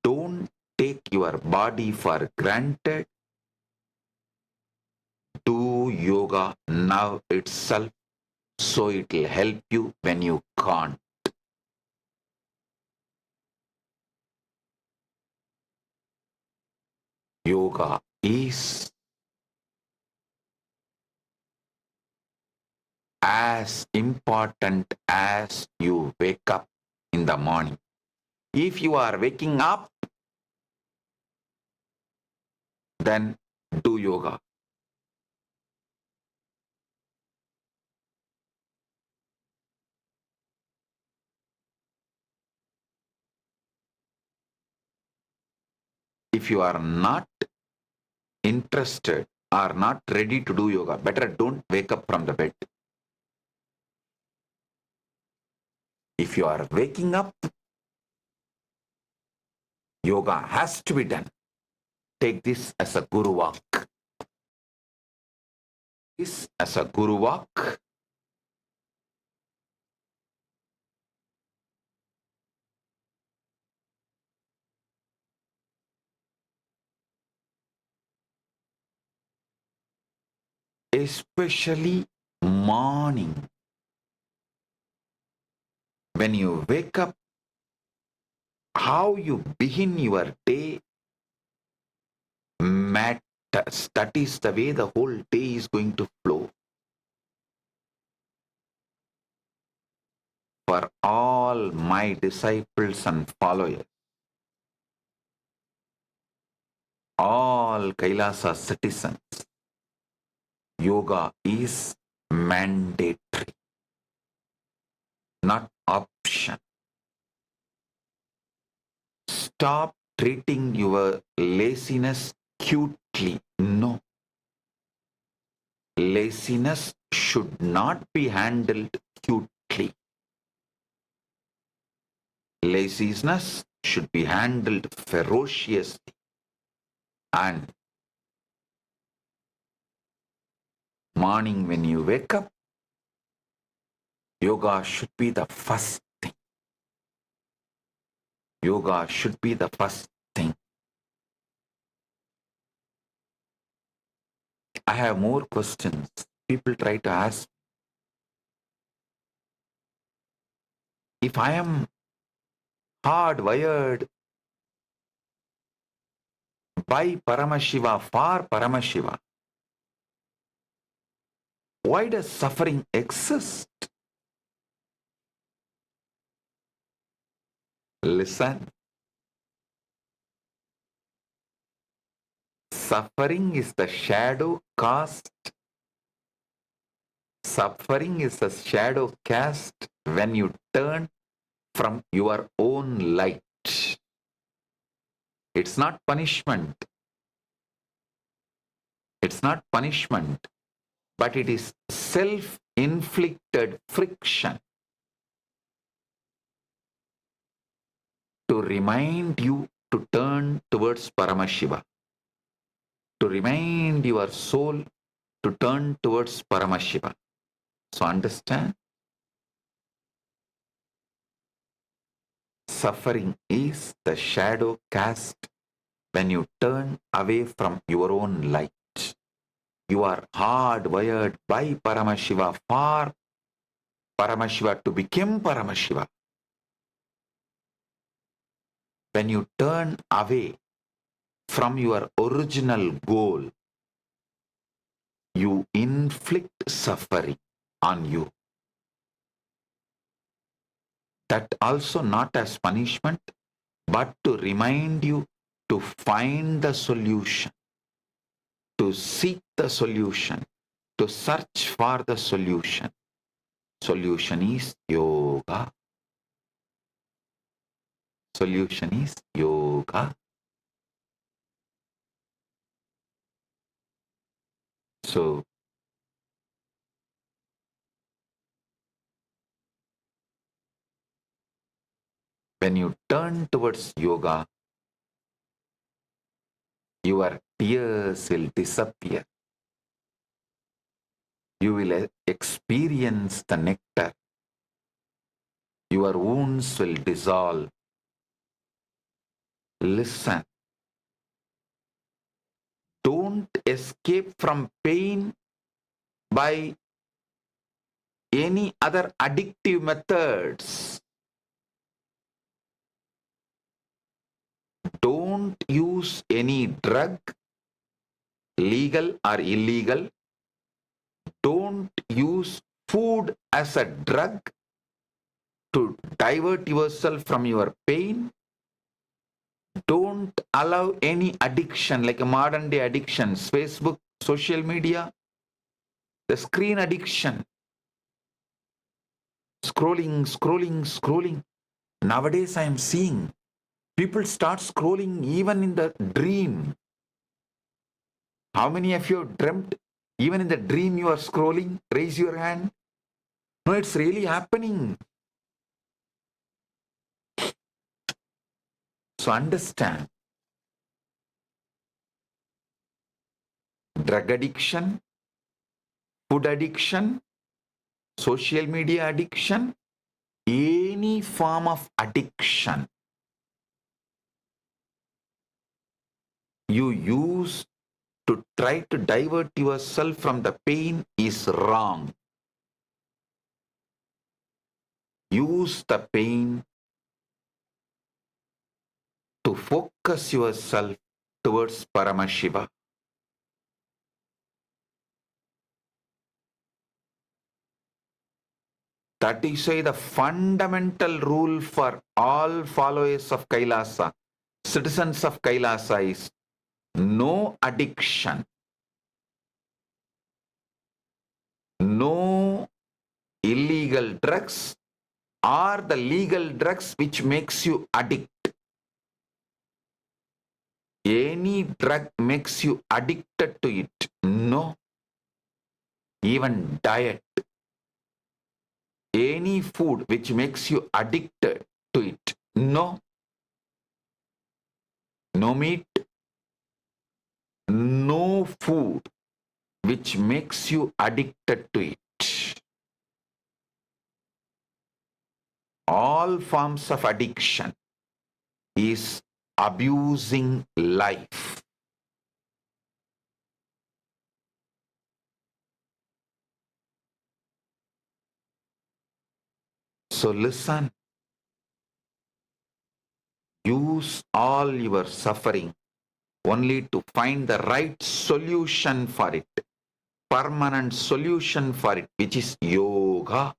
Don't take your body for granted. Do yoga now itself, so it will help you when you can't. Yoga is as important as you wake up in the morning. If you are waking up, then do yoga. If you are not interested or not ready to do yoga, better don't wake up from the bed. If you are waking up, yoga has to be done. Take this as a guru walk. This as a guru walk. Especially morning. When you wake up, how you begin your day matters. That is the way the whole day is going to flow. For all my disciples and followers, all Kailasa citizens, yoga is mandatory, not option. Stop treating your laziness cutely. No. Laziness should not be handled cutely. Laziness should be handled ferociously. And morning when you wake up, yoga should be the first thing. Yoga should be the first thing. I have more questions. People try to ask, if I am hardwired by Paramashiva for Paramashiva, why does suffering exist? Listen. Suffering is the shadow cast. Suffering is the shadow cast when you turn from your own light. It's not punishment. It's not punishment, but it is self-inflicted friction to remind you to turn towards Paramashiva, to remind your soul to turn towards Paramashiva. So understand, suffering is the shadow cast when you turn away from your own light. You are hardwired by Paramashiva for Paramashiva to become Paramashiva. When you turn away from your original goal, you inflict suffering on you. That also not as punishment, but to remind you to find the solution, to seek the solution, to search for the solution. Solution is yoga. Solution is yoga. So, when you turn towards yoga, your tears will disappear. You will experience the nectar. Your wounds will dissolve. Listen. Don't escape from pain by any other addictive methods. Don't use any drug, legal or illegal. Don't use food as a drug to divert yourself from your pain. Don't allow any addiction like modern day addictions, Facebook, social media, the screen addiction. Scrolling. Nowadays I am seeing people start scrolling even in the dream. How many of you have dreamt even in the dream you are scrolling? Raise your hand. No, it's really happening. So understand, drug addiction, food addiction, social media addiction, any form of addiction you use to try to divert yourself from the pain is wrong. Use the pain to focus yourself towards Paramashiva. That is why the fundamental rule for all followers of Kailasa, citizens of Kailasa, is no addiction, no illegal drugs or the legal drugs which makes you addict. Any drug makes you addicted to it. No. Even diet. Any food which makes you addicted to it. No. No meat. No food which makes you addicted to it. All forms of addiction is abusing life. So listen, use all your suffering only to find the right solution for it, permanent solution for it, which is yoga.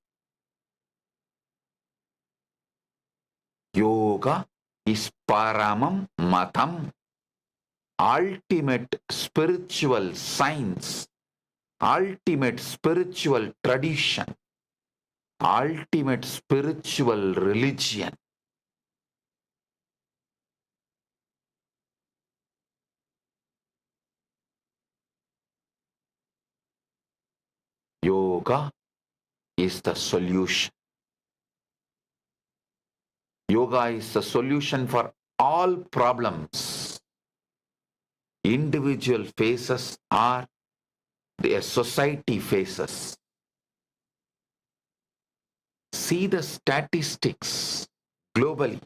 Yoga is paramam matam, ultimate spiritual science, ultimate spiritual tradition, ultimate spiritual religion. Yoga is the solution. Yoga is the solution for all problems individual faces or their society faces. See the statistics globally.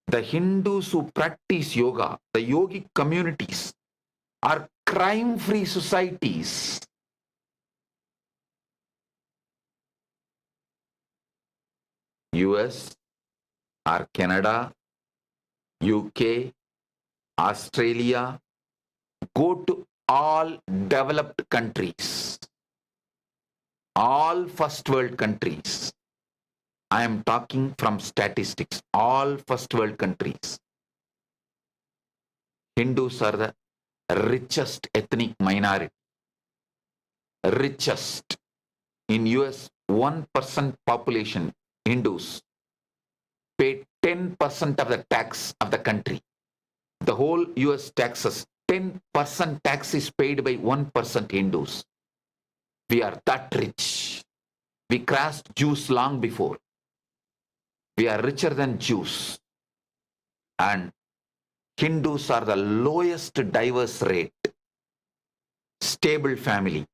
The Hindus who practice yoga, the yogic communities, are crime-free societies. US or Canada, UK, Australia, go to all developed countries, all first world countries. I am talking from statistics, all first world countries. Hindus are the richest ethnic minority. Richest. In US, 1% population, Hindus, pay 10% of the tax of the country. The whole US taxes, 10% tax is paid by 1% Hindus. We are that rich. We crossed Jews long before. We are richer than Jews. And Hindus are the lowest divorce rate. Stable family.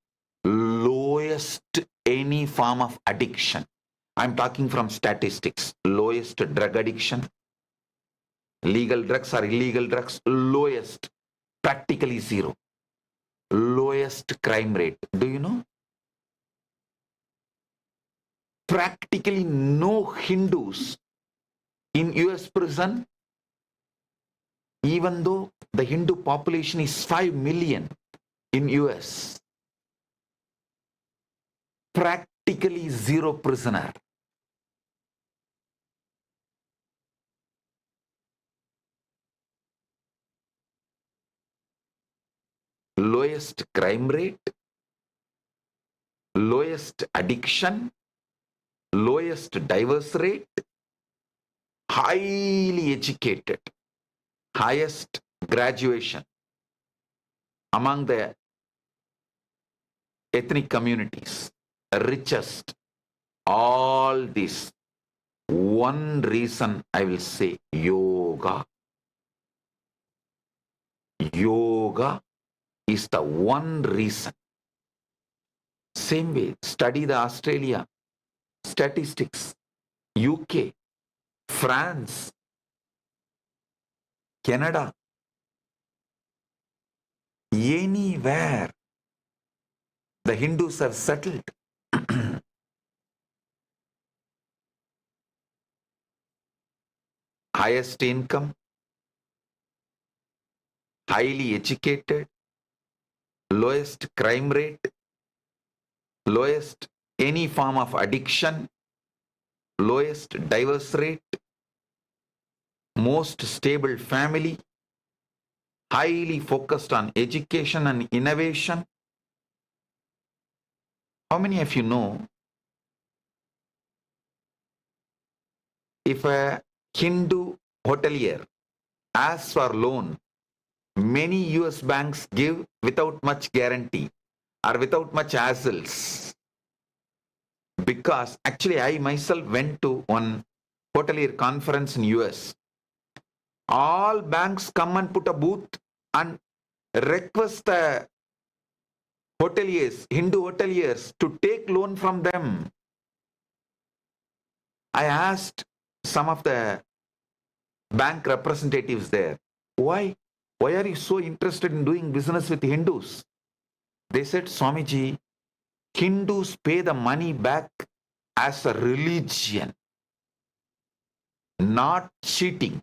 Lowest any form of addiction. I'm talking from statistics. Lowest drug addiction. Legal drugs or illegal drugs. Lowest. Practically zero. Lowest crime rate. Do you know? Practically no Hindus in US prison, even though the Hindu population is 5 million in US. Practically zero prisoner. Lowest crime rate, lowest addiction, lowest divorce rate, highly educated, highest graduation among the ethnic communities, richest. All this. One reason I will say yoga. Yoga is the one reason. Same way, study the Australia statistics, UK, France, Canada, anywhere the Hindus are settled. Highest income, highly educated, lowest crime rate, lowest any form of addiction, lowest divorce rate, most stable family, highly focused on education and innovation. How many of you know if a Hindu hotelier asks for loan, many US banks give without much guarantee or without much hassles? Because actually I myself went to one hotelier conference in US. All banks come and put a booth and request the hoteliers, Hindu hoteliers, to take loan from them. I asked some of the bank representatives there, why are you so interested in doing business with Hindus? They said, Swamiji, Hindus pay the money back as a religion, not cheating.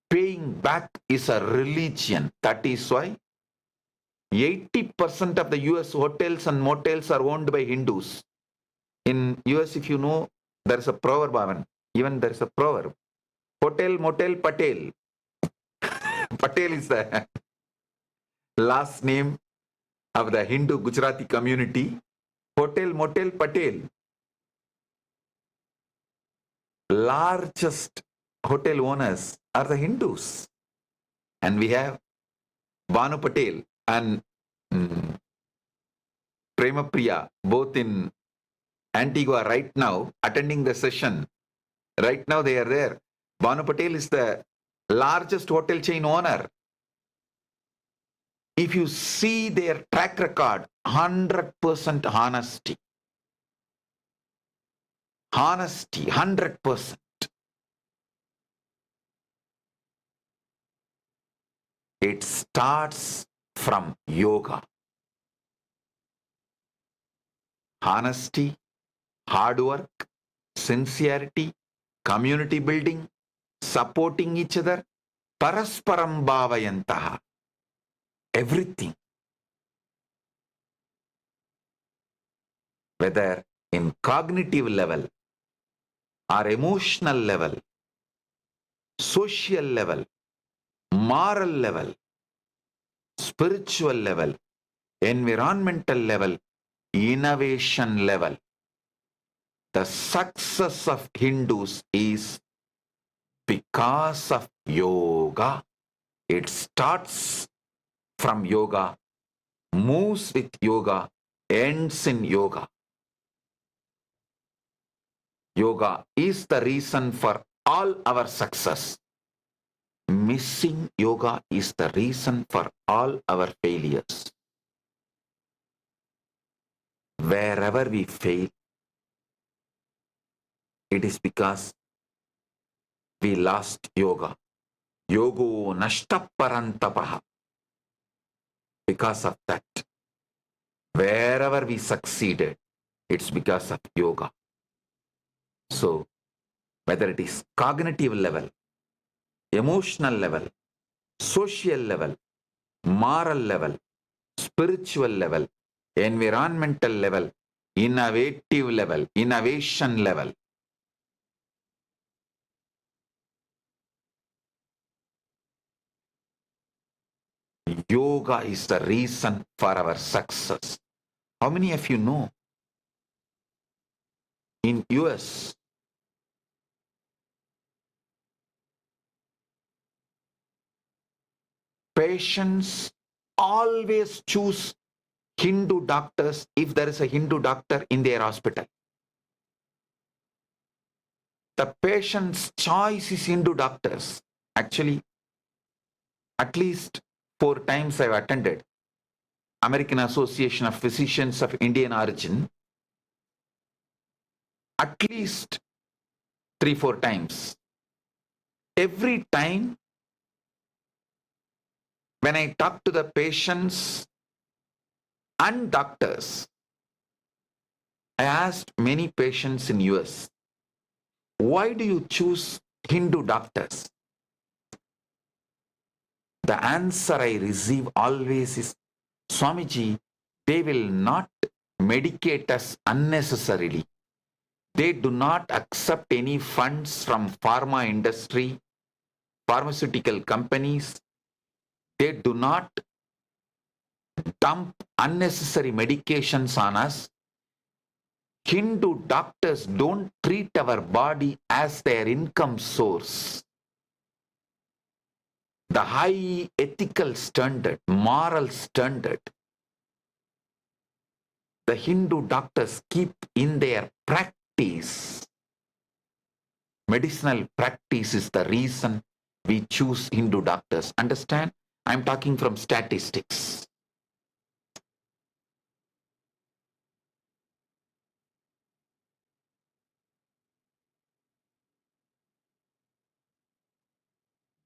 Paying back is a religion. That is why 80% of the US hotels and motels are owned by Hindus. In US, if you know, there is a proverb, Bhavan. Even there is a proverb. Hotel, motel, Patel. Patel is the last name of the Hindu Gujarati community. Hotel, motel, Patel. Largest hotel owners are the Hindus. And we have Banu Patel and Prema Priya, both in Antigua right now, attending the session. Right now they are there. Banu Patel is the largest hotel chain owner. If you see their track record, 100% honesty. Honesty, 100%. It starts from yoga. Honesty, hard work, sincerity, community building, supporting each other, parasparam bhavayantaha. Everything. Whether in cognitive level or emotional level, social level, moral level, spiritual level, environmental level, innovation level. The success of Hindus is because of yoga. It starts from yoga, moves with yoga, ends in yoga. Yoga is the reason for all our success. Missing yoga is the reason for all our failures. Wherever we fail, it is because we lost yoga. Yogo nashta parantapaha. Because of that, wherever we succeeded, it's because of yoga. So, whether it is cognitive level, emotional level, social level, moral level, spiritual level, environmental level, innovative level, innovation level, yoga is the reason for our success. How many of you know in US, patients always choose Hindu doctors if there is a Hindu doctor in their hospital? The patient's choice is Hindu doctors. Actually, at least 4 times I've attended American Association of Physicians of Indian origin. At least 3-4 times. Every time when I talk to the patients and doctors, I asked many patients in US, why do you choose Hindu doctors? The answer I receive always is, Swamiji, they will not medicate us unnecessarily. They do not accept any funds from pharma industry, pharmaceutical companies. They do not dump unnecessary medications on us. Hindu doctors don't treat our body as their income source. The high ethical standard, moral standard, the Hindu doctors keep in their practice. Medicinal practice is the reason we choose Hindu doctors. Understand? I'm talking from statistics.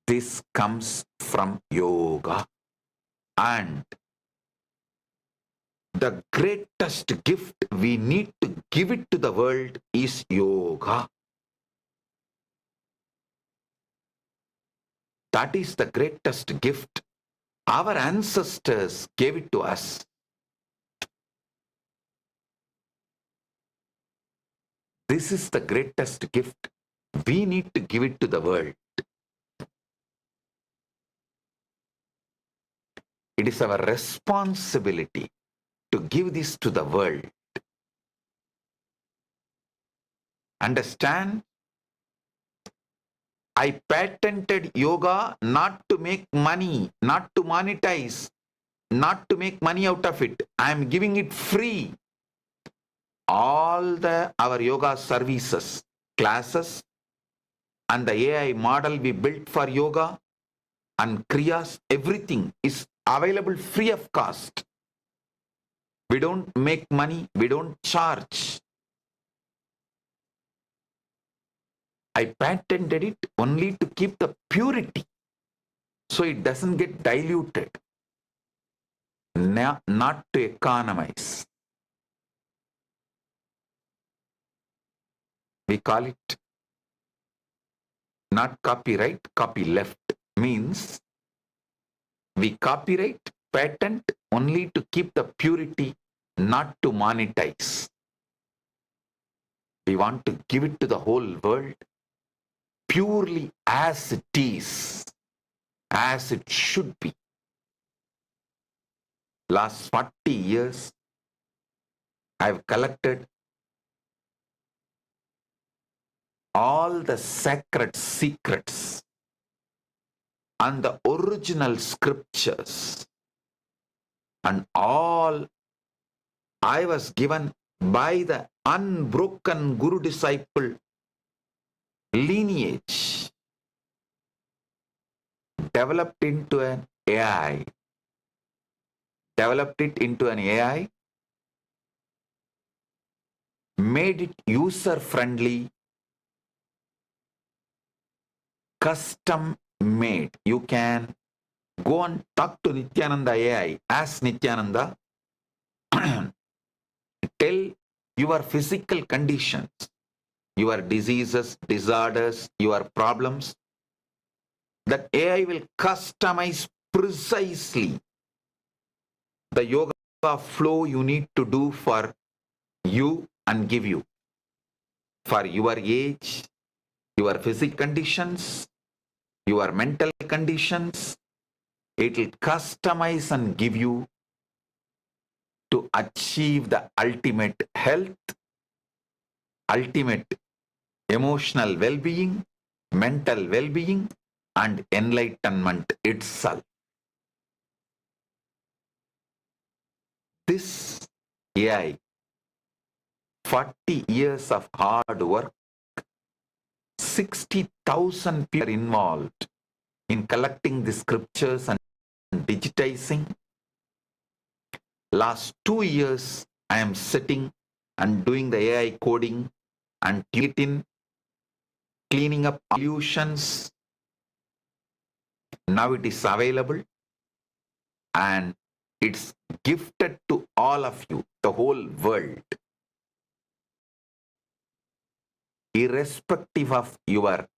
This comes from yoga. And the greatest gift we need to give it to the world is yoga. That is the greatest gift. Our ancestors gave it to us. This is the greatest gift. We need to give it to the world. It is our responsibility to give this to the world. Understand? I patented yoga not to make money, not to monetize, not to make money out of it. I am giving it free. All our yoga services, classes, and the AI model we built for yoga and kriyas, everything is available free of cost. We don't make money, we don't charge. I patented it only to keep the purity so it doesn't get diluted, not to economize. We call it not copyright, copyleft means we copyright, patent only to keep the purity, not to monetize. We want to give it to the whole world purely as it is, as it should be. Last 40 years, I've collected all the sacred secrets and the original scriptures, and all I was given by the unbroken Guru disciple lineage, developed into an AI, developed it into an AI, made it user friendly, custom made. You can go and talk to Nithyananda AI as Nithyananda. Tell your physical conditions, your diseases, disorders, your problems. That AI will customize precisely the yoga flow you need to do for you and give you. For your age, your physical conditions, your mental conditions, it will customize and give you to achieve the ultimate health, ultimate emotional well-being, mental well-being, and enlightenment itself. This AI, 40 years of hard work, 60,000 people are involved in collecting the scriptures and digitizing. Last 2 years, I am sitting and doing the AI coding and cleaning up illusions. Now it is available and it's gifted to all of you, the whole world. Irrespective of your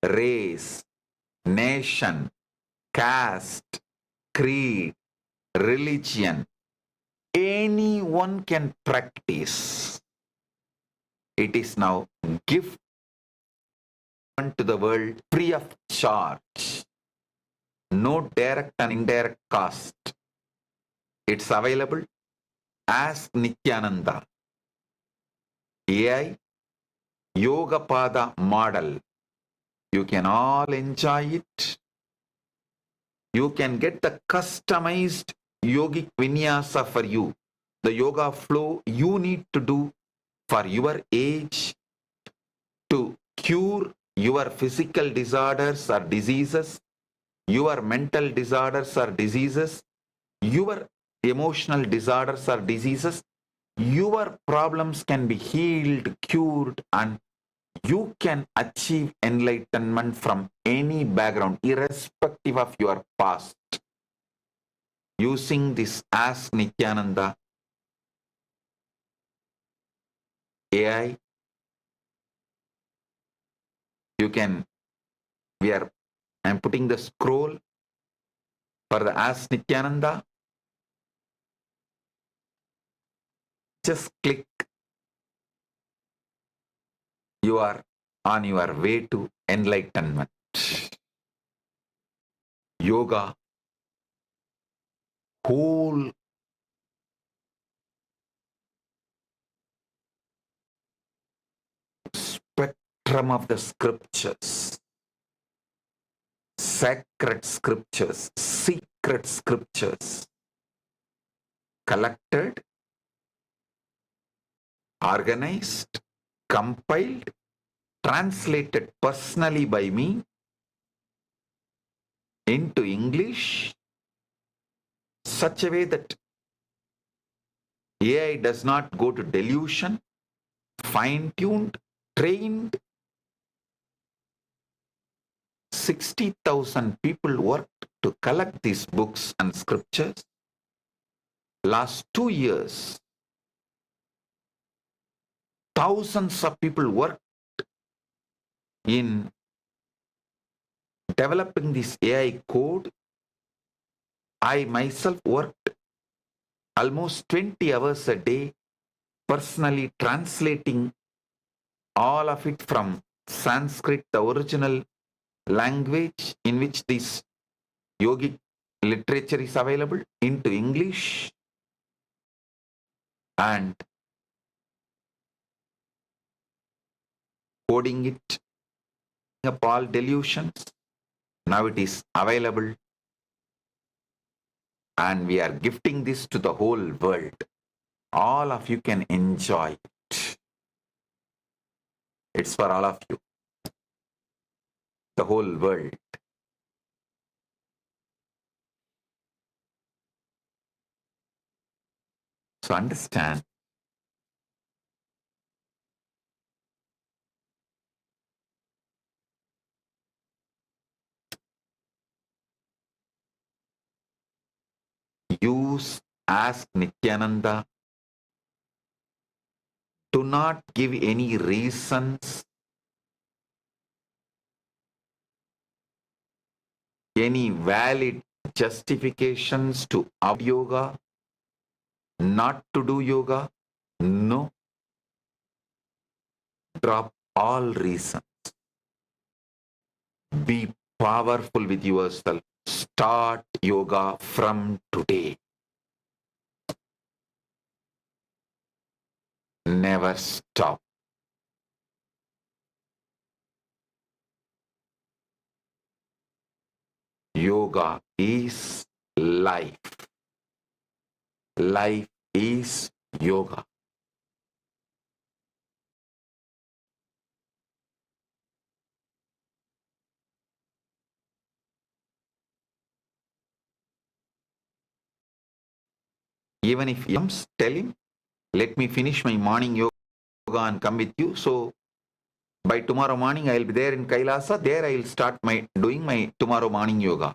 race, nation, caste, creed, religion, anyone can practice. It is now given to the world free of charge. No direct and indirect cost. It's available as Nithyananda. AI Yoga Pada model. You can all enjoy it. You can get the customized yogic vinyasa for you. The yoga flow you need to do for your age to cure your physical disorders or diseases, your mental disorders or diseases, your emotional disorders or diseases. Your problems can be healed, cured, and you can achieve enlightenment from any background, irrespective of your past. Using this as Nithyananda AI, you can, I'm putting the scroll for the Ask Nithyananda. Just click. You are on your way to enlightenment. Yoga, whole spectrum of the scriptures, sacred scriptures, secret scriptures, collected, organized, compiled, translated personally by me into English, such a way that AI does not go to delusion, fine-tuned, trained. 60,000 people worked to collect these books and scriptures. Last 2 years, thousands of people worked in developing this AI code, I myself worked almost 20 hours a day personally translating all of it from Sanskrit, the original language in which this yogic literature is available, into English, and coding it up all delusions. Now it is available and we are gifting this to the whole world. All of you can enjoy it. It's for all of you, the whole world. So understand, ask Nithyananda, do not give any reasons, any valid justifications to avoid yoga, not to do yoga. No. Drop all reasons. Be powerful with yourself. Start yoga from today. Never stop. Yoga is life. Life is yoga. Even if he comes, tell him, let me finish my morning yoga and come with you. So by tomorrow morning, I'll be there in Kailasa. There I'll start doing my tomorrow morning yoga.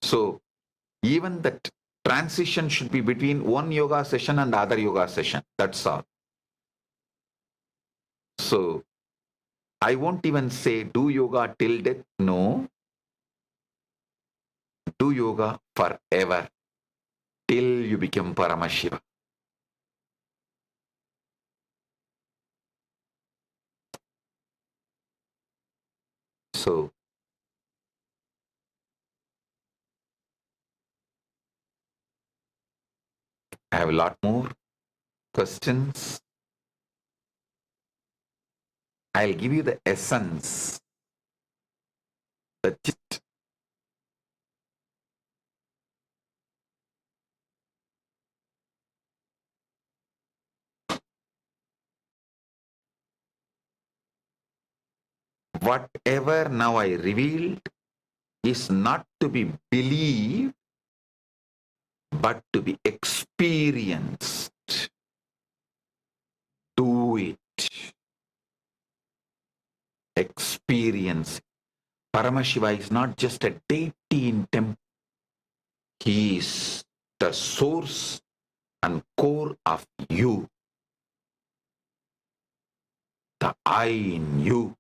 So even that transition should be between one yoga session and the other yoga session. That's all. So I won't even say do yoga till death. No. Do yoga forever till you become Paramashiva. So I have a lot more questions. I'll give you the essence, the gist. Whatever now I revealed is not to be believed, but to be experienced. Do it. Experience. Paramashiva is not just a deity in temple. He is the source and core of you. The I in you.